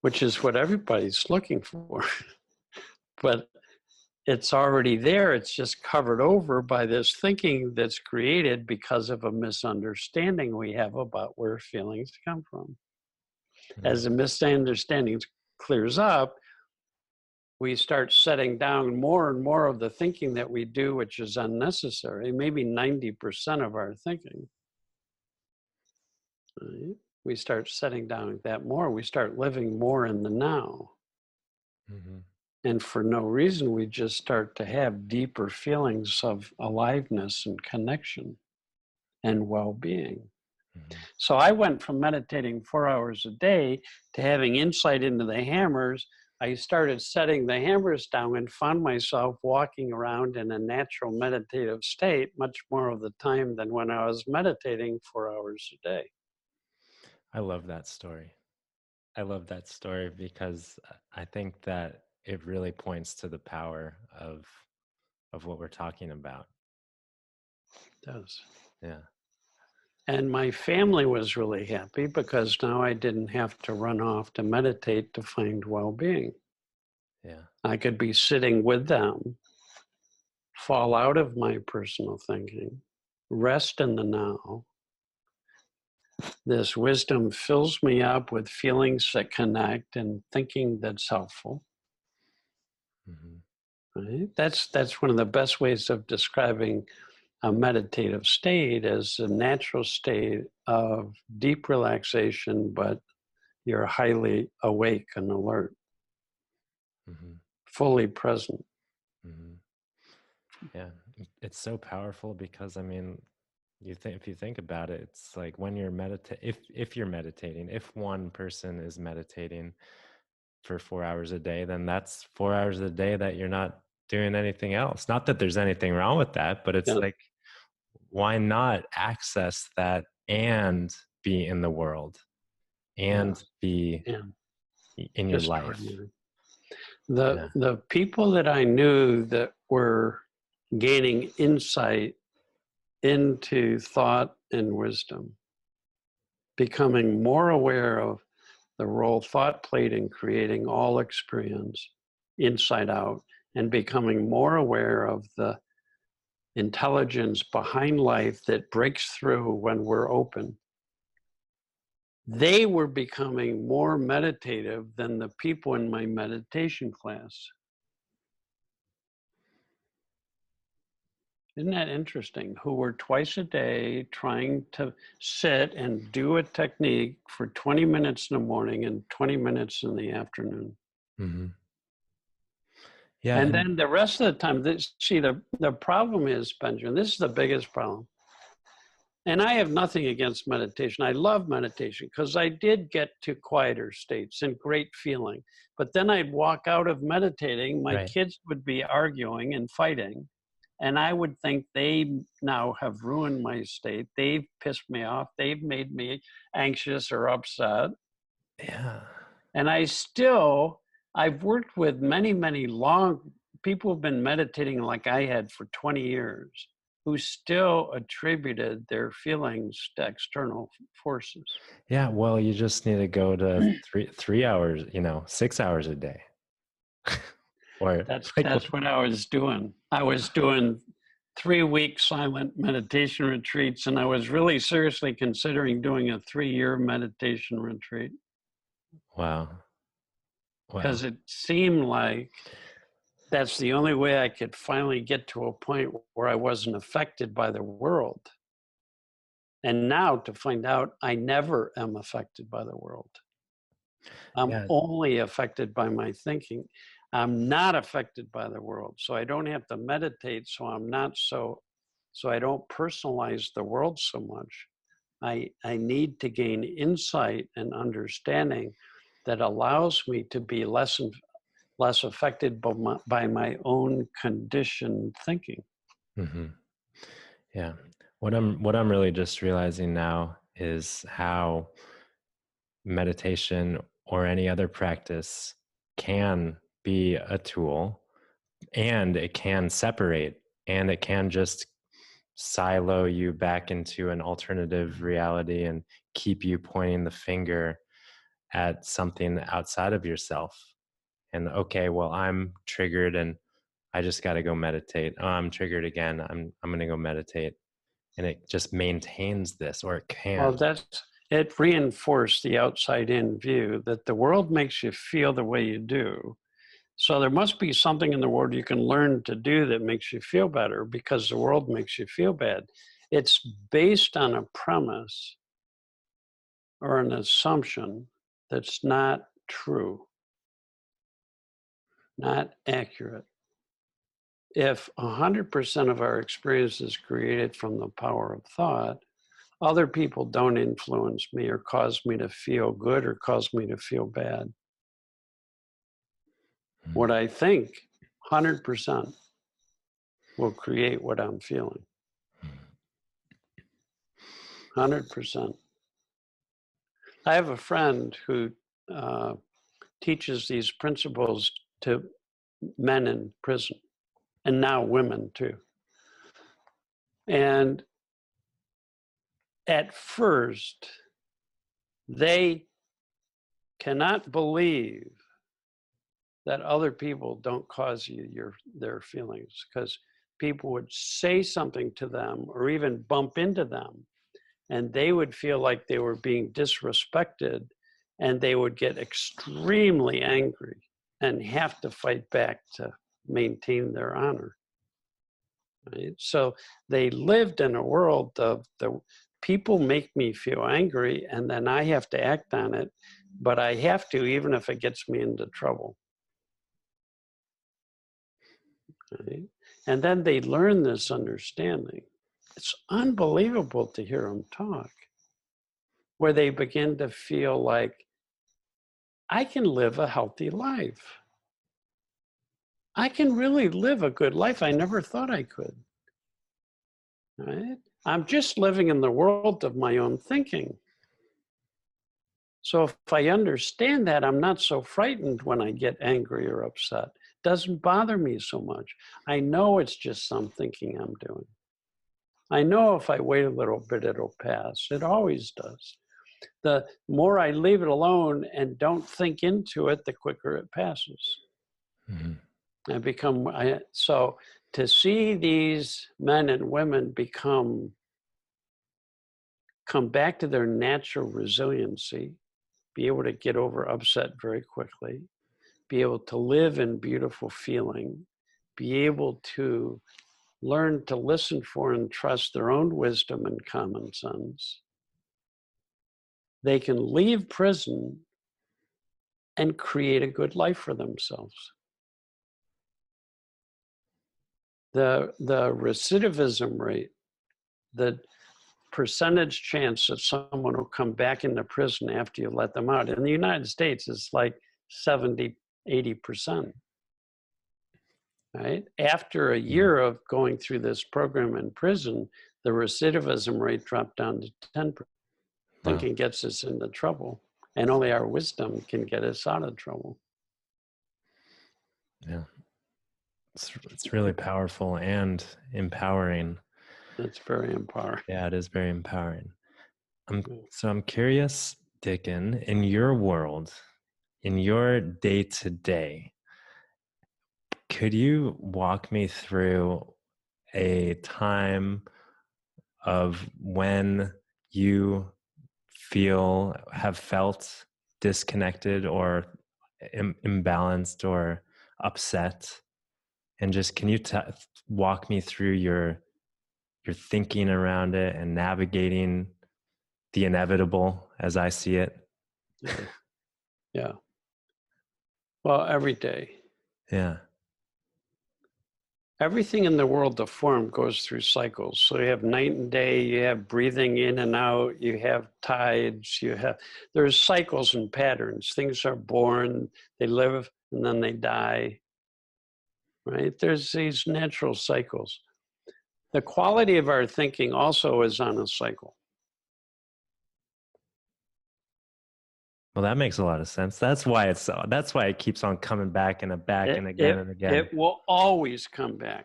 which is what everybody's looking for. But it's already there. It's just covered over by this thinking that's created because of a misunderstanding we have about where feelings come from. Mm-hmm. As the misunderstanding clears up, we start setting down more and more of the thinking that we do, which is unnecessary, maybe 90% of our thinking. Right? We start setting down that more. We start living more in the now. Mm-hmm. And for no reason, we just start to have deeper feelings of aliveness and connection and well-being. Mm-hmm. So I went from meditating 4 hours a day to having insight into the hammers. I started setting the hammers down and found myself walking around in a natural meditative state much more of the time than when I was meditating 4 hours a day. I love that story. I love that story because I think that it really points to the power of what we're talking about. It does. Yeah. And my family was really happy because now I didn't have to run off to meditate to find well-being. Yeah. I could be sitting with them, fall out of my personal thinking, rest in the now, This wisdom fills me up with feelings that connect and thinking that's helpful. Mm-hmm. Right? That's one of the best ways of describing a meditative state, as a natural state of deep relaxation, but you're highly awake and alert, Mm-hmm. fully present. Mm-hmm. Yeah, it's so powerful because I mean, if you think about it, it's like when you're if you're meditating, if one person is meditating for 4 hours a day, then that's 4 hours a day that you're not doing anything else. Not that there's anything wrong with that, but it's Yeah, like, why not access that and be in the world yeah, and be yeah. in your life? Extraordinary. Yeah. The people that I knew that were gaining insight into thought and wisdom, becoming more aware of the role thought played in creating all experience inside out, and becoming more aware of the intelligence behind life that breaks through when we're open. They were becoming more meditative than the people in my meditation class. Isn't that interesting? Who were twice a day trying to sit and do a technique for 20 minutes in the morning and 20 minutes in the afternoon. Mm-hmm. Yeah. And And then the rest of the time, the problem is, Benjamin, this is the biggest problem. And I have nothing against meditation. I love meditation because I did get to quieter states and great feeling. But then I'd walk out of meditating, my right. kids would be arguing and fighting. And I would think they now have ruined my state. They've pissed me off. They've made me anxious or upset. Yeah. And I've worked with many long people who've been meditating like I had for 20 years, who still attributed their feelings to external forces. Yeah. Well, you just need to go to 3 hours, 6 hours a day. Or like, That's what I was doing. I was doing 3-week silent meditation retreats, and I was really seriously considering doing a 3-year meditation retreat, wow. Wow. because it seemed like that's the only way I could finally get to a point where I wasn't affected by the world. And now to find out I never am affected by the world. I'm Yeah. only affected by my thinking. I'm not affected by the world. So I don't have to meditate. So I don't personalize the world so much. I need to gain insight and understanding that allows me to be less affected by my own conditioned thinking. Mm-hmm. Yeah. What I'm really just realizing now is how meditation or any other practice can be a tool, and it can separate, and it can just silo you back into an alternative reality and keep you pointing the finger at something outside of yourself. And okay, well, I'm triggered and I just got to go meditate. Oh, I'm triggered again. I'm going to go meditate. And it just maintains this, or it Well, can. it reinforced the outside in view that the world makes you feel the way you do. So there must be something in the world you can learn to do that makes you feel better, because the world makes you feel bad. It's based on a premise or an assumption that's not true, not accurate. If 100% of our experience is created from the power of thought, other people don't influence me or cause me to feel good or cause me to feel bad. What I think, 100%, will create what I'm feeling. 100%. I have a friend who teaches these principles to men in prison, and now women too. And at first, they cannot believe that other people don't cause you their feelings, because people would say something to them or even bump into them and they would feel like they were being disrespected, and they would get extremely angry and have to fight back to maintain their honor. Right? So they lived in a world of the people make me feel angry, and then I have to act on it, but I have to even if it gets me into trouble. Right? And then they learn this understanding. It's unbelievable to hear them talk, where they begin to feel like, I can live a healthy life. I can really live a good life. I never thought I could. Right? I'm just living in the world of my own thinking. So if I understand that, I'm not so frightened when I get angry or upset. It doesn't bother me so much. I know it's just some thinking I'm doing. I know if I wait a little bit, it'll pass. It always does. The more I leave it alone and don't think into it, the quicker it passes. Mm-hmm. So to see these men and women come back to their natural resiliency, be able to get over upset very quickly, be able to live in beautiful feeling, be able to learn to listen for and trust their own wisdom and common sense. They can leave prison and create a good life for themselves. The recidivism rate, the percentage chance that someone will come back into prison after you let them out in the United States is like 70, 80%. Right? After a year of going through this program in prison, the recidivism rate dropped down to 10%. Thinking gets us into trouble, and only our wisdom can get us out of trouble. Yeah. It's really powerful and empowering. It's very empowering. Yeah, it is very empowering. So I'm curious, Dicken, in your world, in your day-to-day, could you walk me through a time of when you have felt disconnected or imbalanced or upset? And just can you walk me through your thinking around it and navigating the inevitable as I see it? Yeah. Well, every day. Yeah. Everything in the world of form goes through cycles. So you have night and day, you have breathing in and out, you have tides, there's cycles and patterns. Things are born, they live, and then they die. Right? There's these natural cycles. The quality of our thinking also is on a cycle. Well, that makes a lot of sense. That's why it keeps on coming back and and again and again. It will always come back.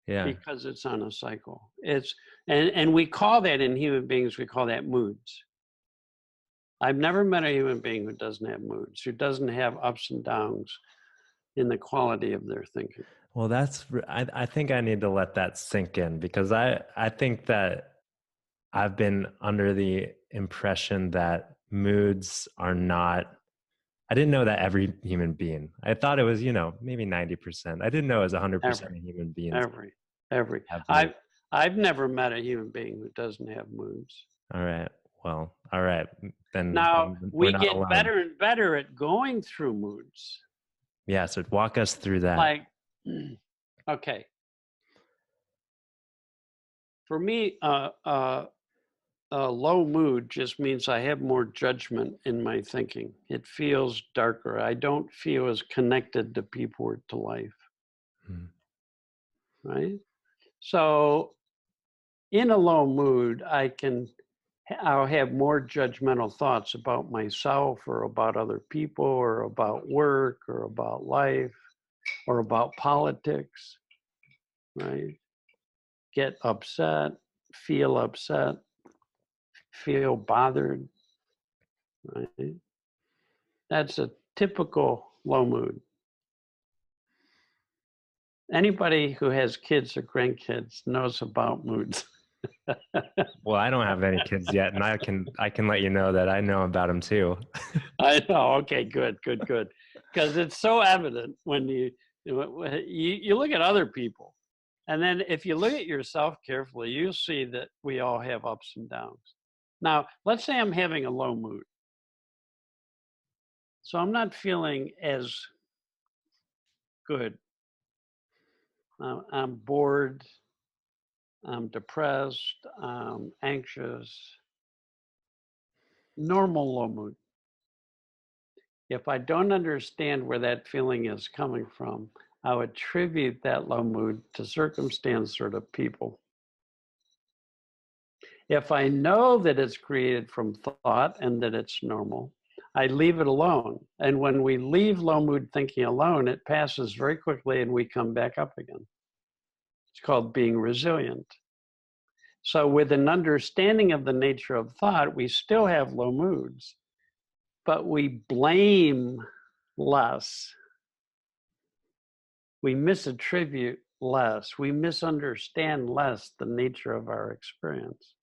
Yeah. Because it's on a cycle. And we call that in human beings, we call that moods. I've never met a human being who doesn't have moods, who doesn't have ups and downs in the quality of their thinking. Well, I think I need to let that sink in, because I think that I've been under the impression that moods are not, I didn't know that every human being, I thought it was, maybe 90%. I didn't know it was 100% of human beings. Every. I've never met a human being who doesn't have moods. All right. Well, all right. Then now we get alone. better and better at going through moods. Yeah. So walk us through that. Okay. For me, a low mood just means I have more judgment in my thinking. It feels darker. I don't feel as connected to people or to life. Right? So in a low mood, I'll have more judgmental thoughts about myself or about other people or about work or about life or about politics, right? Get upset, feel bothered, right? That's a typical low mood. Anybody who has kids or grandkids knows about moods. Well, I don't have any kids yet, and I can let you know that I know about them too. I know. Okay, good, good, good. Because it's so evident when you look at other people, and then if you look at yourself carefully, you'll see that we all have ups and downs. Now, let's say I'm having a low mood, so I'm not feeling as good. I'm bored. I'm depressed. I'm anxious. Normal low mood. If I don't understand where that feeling is coming from, I would attribute that low mood to circumstance or to people. If I know that it's created from thought and that it's normal, I leave it alone. And when we leave low mood thinking alone, it passes very quickly and we come back up again. It's called being resilient. So with an understanding of the nature of thought, we still have low moods, but we blame less. We misattribute less. We misunderstand less the nature of our experience.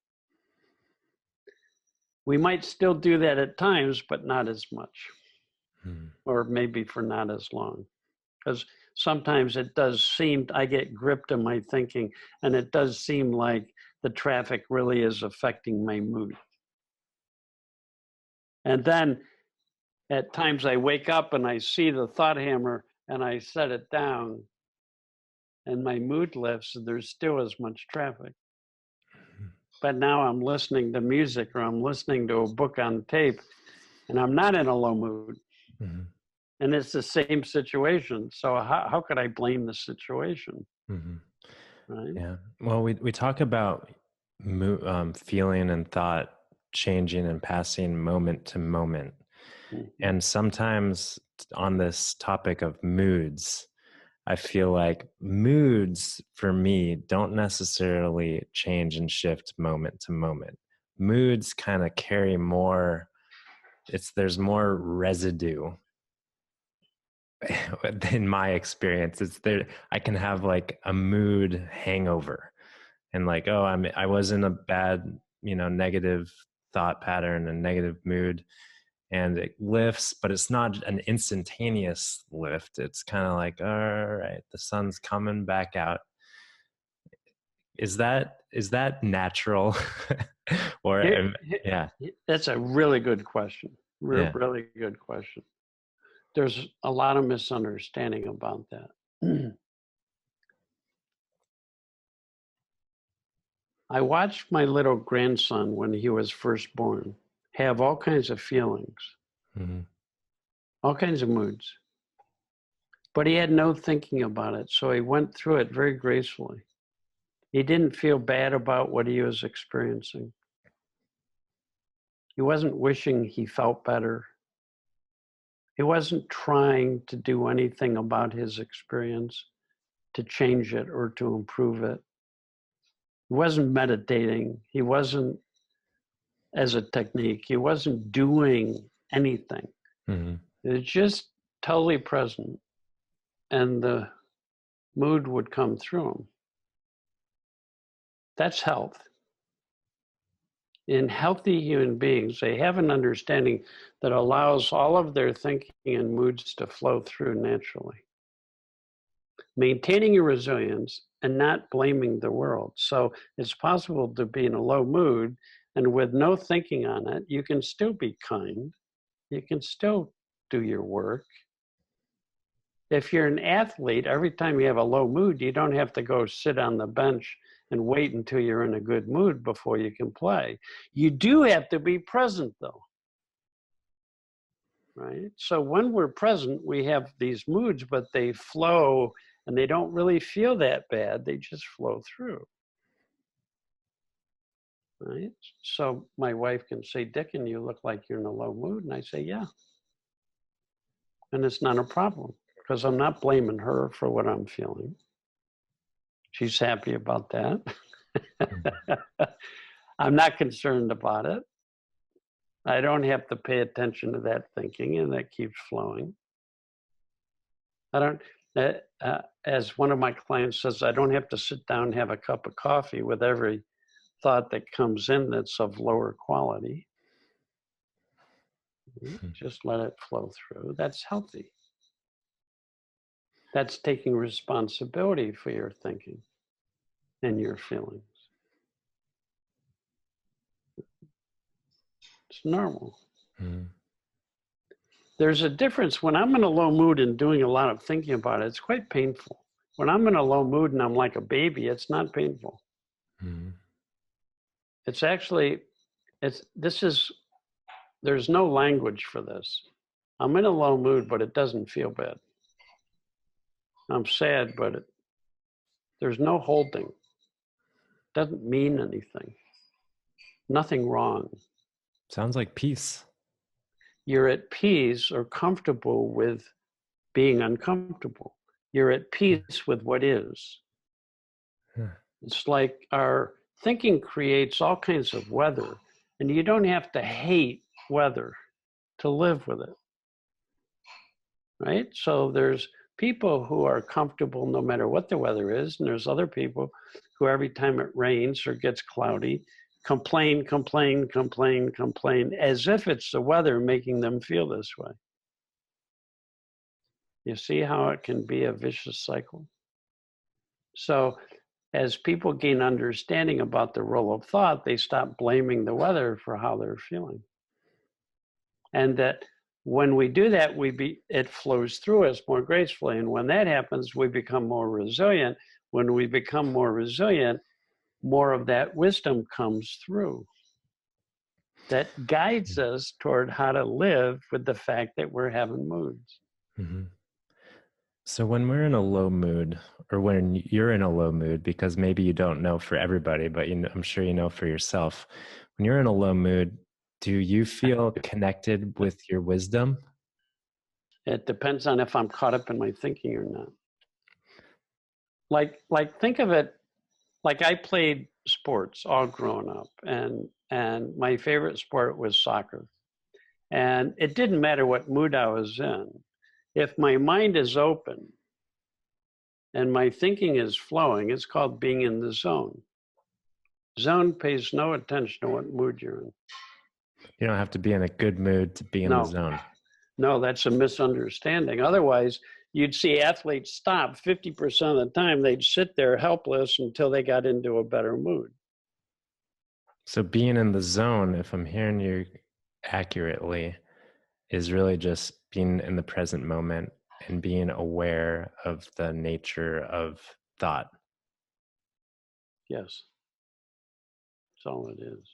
We might still do that at times, but not as much, or maybe for not as long. Because sometimes it does seem, I get gripped in my thinking, and it does seem like the traffic really is affecting my mood. And then at times I wake up and I see the thought hammer and I set it down and my mood lifts and there's still as much traffic. But now I'm listening to music or I'm listening to a book on tape and I'm not in a low mood. Mm-hmm. And it's the same situation. So how could I blame the situation? Mm-hmm. Right? Yeah. Well, we talk about feeling and thought changing and passing moment to moment. Mm-hmm. And sometimes on this topic of moods, I feel like moods for me don't necessarily change and shift moment to moment. Moods kind of carry more, there's more residue. In my experience, it's there. I can have like a mood hangover and like, oh, I was in a bad, negative thought pattern and negative mood, and it lifts, but it's not an instantaneous lift. It's kind of like, all right, the sun's coming back out. Is that natural? Or yeah, that's a really good question. Really good question. There's a lot of misunderstanding about that. I watched my little grandson when he was first born have all kinds of feelings, mm-hmm. all kinds of moods, but he had no thinking about it. So he went through it very gracefully. He didn't feel bad about what he was experiencing. He wasn't wishing he felt better. He wasn't trying to do anything about his experience to change it or to improve it. He wasn't meditating. He wasn't, as a technique, he wasn't doing anything. Mm-hmm. It was just totally present, and the mood would come through him. That's health. In healthy human beings, they have an understanding that allows all of their thinking and moods to flow through naturally. Maintaining your resilience and not blaming the world. So it's possible to be in a low mood, and with no thinking on it, you can still be kind. You can still do your work. If you're an athlete, every time you have a low mood, you don't have to go sit on the bench and wait until you're in a good mood before you can play. You do have to be present, though. Right? So when we're present, we have these moods, but they flow and they don't really feel that bad. They just flow through. Right? So my wife can say, Dicken, you look like you're in a low mood. And I say, yeah. And it's not a problem because I'm not blaming her for what I'm feeling. She's happy about that. I'm not concerned about it. I don't have to pay attention to that thinking, and that keeps flowing. I don't, as one of my clients says, I don't have to sit down and have a cup of coffee with every thought that comes in that's of lower quality. Just let it flow through. That's healthy. That's taking responsibility for your thinking and your feelings. It's normal. Mm. There's a difference. When I'm in a low mood and doing a lot of thinking about it, it's quite painful. When I'm in a low mood and I'm like a baby, it's not painful. Mm. It's actually, there's no language for this. I'm in a low mood, but it doesn't feel bad. I'm sad, but there's no holding. Doesn't mean anything. Nothing wrong. Sounds like peace. You're at peace or comfortable with being uncomfortable. You're at peace with what is. Yeah. It's like our thinking creates all kinds of weather, and you don't have to hate weather to live with it, right? So there's people who are comfortable no matter what the weather is, and there's other people who every time it rains or gets cloudy, complain, as if it's the weather making them feel this way. You see how it can be a vicious cycle? So as people gain understanding about the role of thought, they stop blaming the weather for how they're feeling. And that when we do that, it flows through us more gracefully. And when that happens, we become more resilient. When we become more resilient, more of that wisdom comes through that guides us toward how to live with the fact that we're having moods. Mm-hmm. So when we're in a low mood, or when you're in a low mood, because maybe you don't know for everybody, but I'm sure you know for yourself, when you're in a low mood, do you feel connected with your wisdom? It depends on if I'm caught up in my thinking or not. Like think of it, like I played sports all growing up, and my favorite sport was soccer. And it didn't matter what mood I was in. If my mind is open and my thinking is flowing, it's called being in the zone. Zone pays no attention to what mood you're in. You don't have to be in a good mood to be in the zone. No, that's a misunderstanding. Otherwise, you'd see athletes stop 50% of the time. They'd sit there helpless until they got into a better mood. So being in the zone, if I'm hearing you accurately, is really just being in the present moment and being aware of the nature of thought. Yes. That's all it is.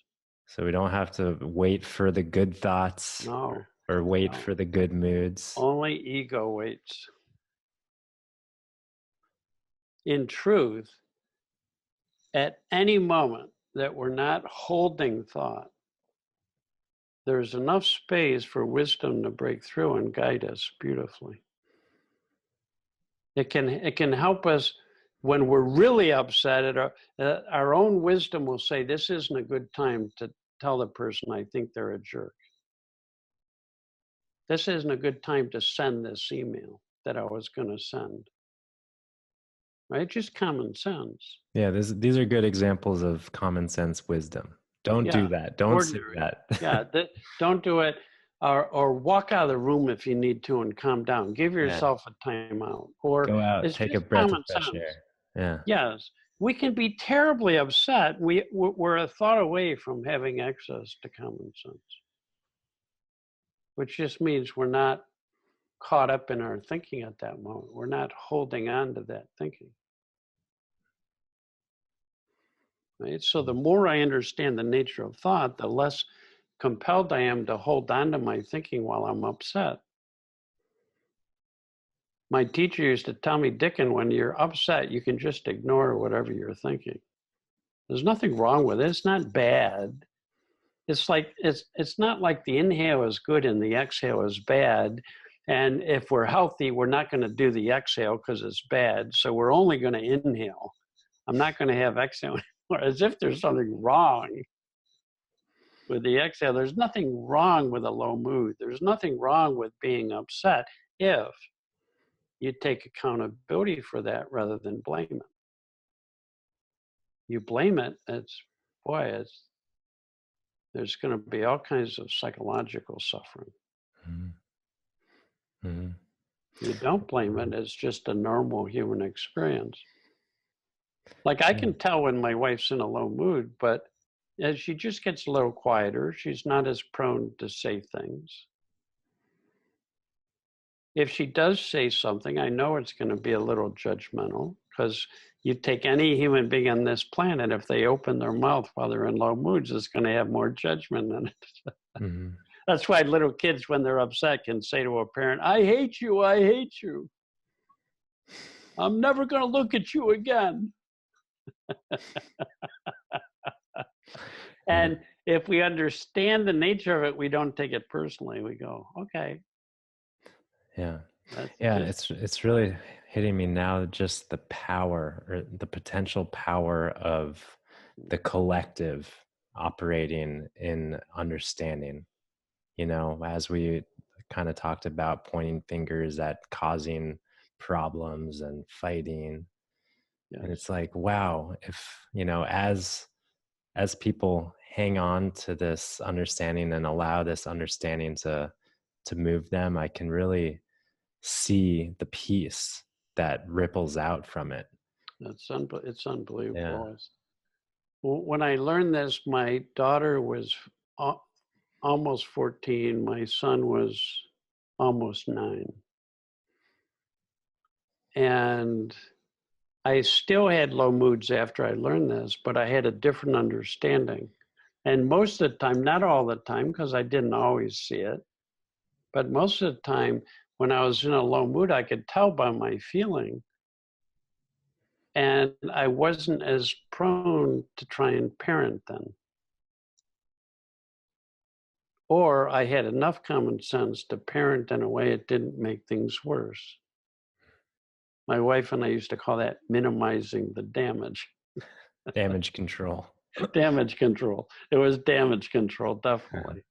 So we don't have to wait for the good thoughts or wait for the good moods. Only ego waits. In truth, at any moment that we're not holding thought, there's enough space for wisdom to break through and guide us beautifully. It can help us when we're really upset. Our own wisdom will say, this isn't a good time to tell the person I think they're a jerk. This isn't a good time to send this email that I was going to send. Right? Just common sense. Yeah, these are good examples of common sense wisdom. Don't do that. Don't Ordinary. say that. Yeah, don't do it. Or walk out of the room if you need to and calm down. Give yourself a timeout. Or go out, it's take a just breath of common fresh sense. air. Yeah. Yes, we can be terribly upset. We're a thought away from having access to common sense, which just means we're not caught up in our thinking at that moment. We're not holding on to that thinking. Right? So the more I understand the nature of thought, the less compelled I am to hold on to my thinking while I'm upset. My teacher used to tell me, Dicken, when you're upset, you can just ignore whatever you're thinking. There's nothing wrong with it. It's not bad. It's like it's not like the inhale is good and the exhale is bad. And if we're healthy, we're not going to do the exhale because it's bad. So we're only going to inhale. I'm not going to have exhale anymore, as if there's something wrong with the exhale. There's nothing wrong with a low mood. There's nothing wrong with being upset if you take accountability for that rather than blame it. You blame it, boy, there's going to be all kinds of psychological suffering. Mhm. Mhm. You don't blame it. It's just a normal human experience. Like I Yeah. can tell when my wife's in a low mood, but as she just gets a little quieter, she's not as prone to say things. If she does say something, I know it's going to be a little judgmental, because you take any human being on this planet, if they open their mouth while they're in low moods, it's going to have more judgment in it. Mhm. That's why little kids, when they're upset, can say to a parent, I hate you, I hate you. I'm never going to look at you again. Yeah. And if we understand the nature of it, we don't take it personally. We go, okay, Yeah. that's Yeah, just, it's really hitting me now, just the power or the potential power of the collective operating in understanding, as we kind of talked about pointing fingers at causing problems and fighting. And yes, it's like, wow, if, as people hang on to this understanding and allow this understanding to move them, I can really see the peace that ripples out from it. it's Yeah. unbelievable. When I learned this, my daughter was almost 14. My son was almost 9. And I still had low moods after I learned this, but I had a different understanding. And most of the time, not all the time, because I didn't always see it, but most of the time when I was in a low mood, I could tell by my feeling. And I wasn't as prone to try and parent then. Or I had enough common sense to parent in a way it didn't make things worse. My wife and I used to call that minimizing the damage. Damage control. Damage control. It was damage control, definitely.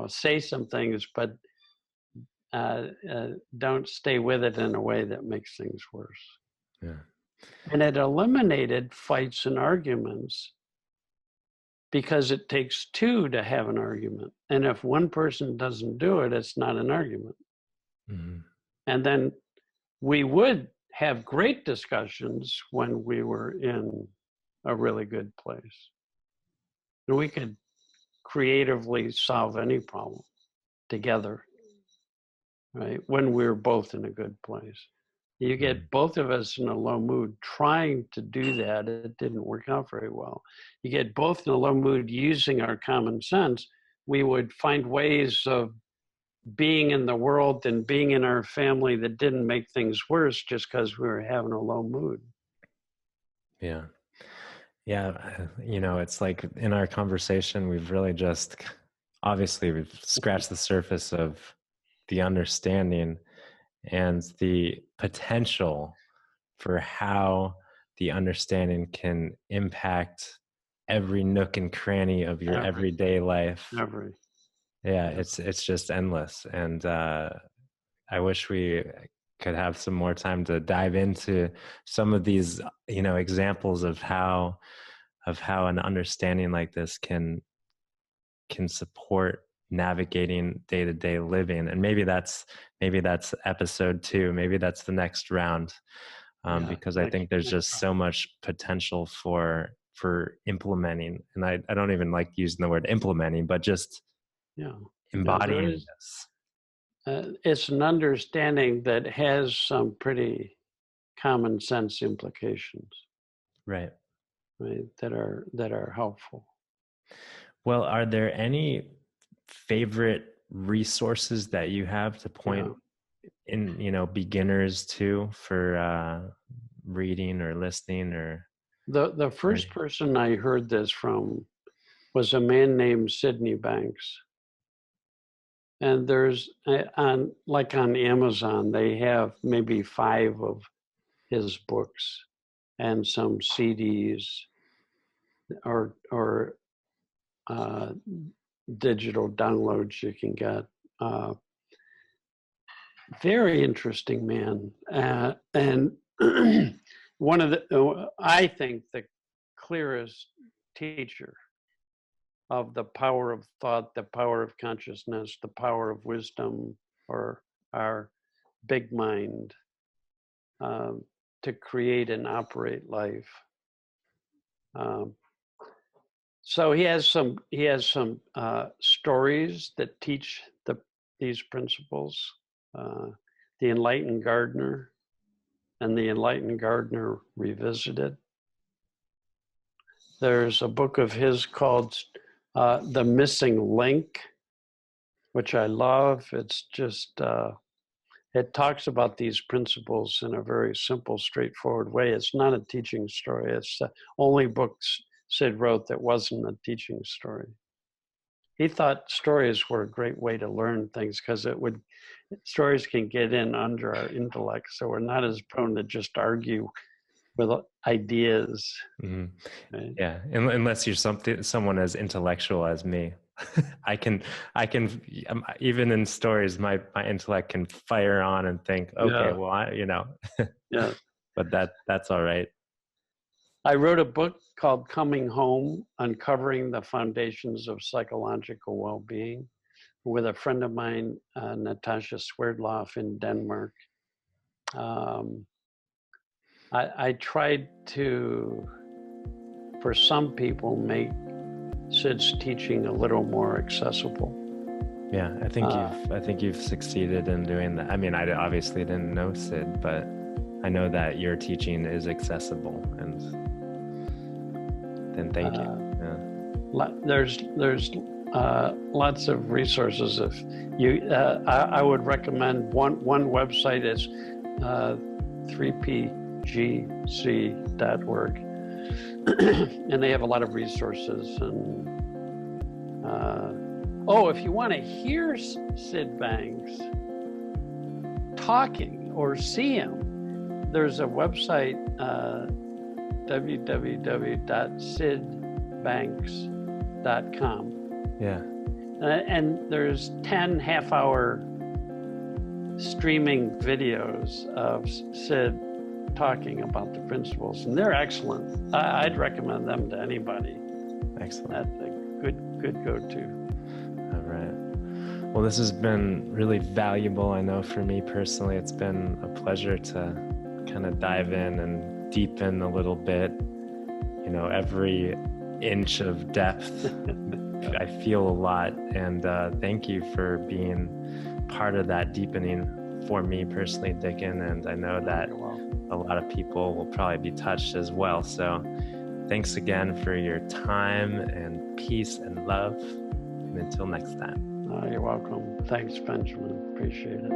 Say some things, but don't stay with it in a way that makes things worse. Yeah. And it eliminated fights and arguments, because it takes two to have an argument. And if one person doesn't do it, it's not an argument. Mhm. And then we would have great discussions when we were in a really good place. And we could creatively solve any problem together, right? When we were both in a good place. You get both of us in a low mood trying to do that, it didn't work out very well. You get both in a low mood using our common sense, we would find ways of being in the world and being in our family that didn't make things worse just because we were having a low mood. Yeah. Yeah. It's like in our conversation, we've really just, obviously, we've scratched the surface of the understanding and the potential for how the understanding can impact every nook and cranny of your Every, everyday life. every, Yeah, yeah. it's just endless. And I wish we could have some more time to dive into some of these, examples of how an understanding like this can support navigating day-to-day living. And maybe that's episode 2, maybe that's the next round, Yeah, because I think there's just so much potential for implementing. And I don't even like using the word implementing, but just yeah. There embodying is, this. it's an understanding that has some pretty common sense implications, Right. right? That are helpful. Well, are there any favorite resources that you have to Yeah. point in, beginners to for reading or listening or The first learning? person I heard this from was a man named Sydney Banks. And there's on Amazon, they have maybe 5 of his books and some CDs or digital downloads you can get. Very interesting man, and one of I think the clearest teacher of the power of thought, the power of consciousness, the power of wisdom, or our big mind, to create and operate life. So he has some stories that teach these principles. The Enlightened Gardener and the Enlightened Gardener Revisited. There's a book of his called The Missing Link, which I love. It's just, it talks about these principles in a very simple, straightforward way. It's not a teaching story. It's the only book Sid wrote that wasn't a teaching story. He thought stories were a great way to learn things because stories can get in under our intellect, so we're not as prone to just argue with ideas. Mm-hmm. Right? Yeah, unless you're someone as intellectual as me. I can even in stories, my intellect can fire on and think, okay, well, yeah. But that's all right. I wrote a book called Coming Home, Uncovering the Foundations of Psychological Wellbeing, with a friend of mine, Natasha Swerdloff in Denmark. I tried to, for some people, make Sid's teaching a little more accessible. Yeah, I think you've succeeded in doing that. I mean, I obviously didn't know Sid, but I know that your teaching is accessible, and then thank you. Yeah. There's lots of resources. If you, I would recommend one website is 3pgc.org, and they have a lot of resources. And if you want to hear Sid Banks talking or see him, there's a website, www.sidbanks.com. Yeah. And there's 10 half-hour streaming videos of Sid talking about the principles, and they're excellent. I'd recommend them to anybody. Excellent. That's a good go-to. All right. Well, this has been really valuable. I know for me personally, it's been a pleasure to kind of dive in and deepen a little bit, every inch of depth. I feel a lot, and thank you for being part of that deepening for me personally, Dicken, and I know that a lot of people will probably be touched as well. So thanks again for your time and peace and love, and until next time. You're welcome. Thanks, Benjamin. Appreciate it.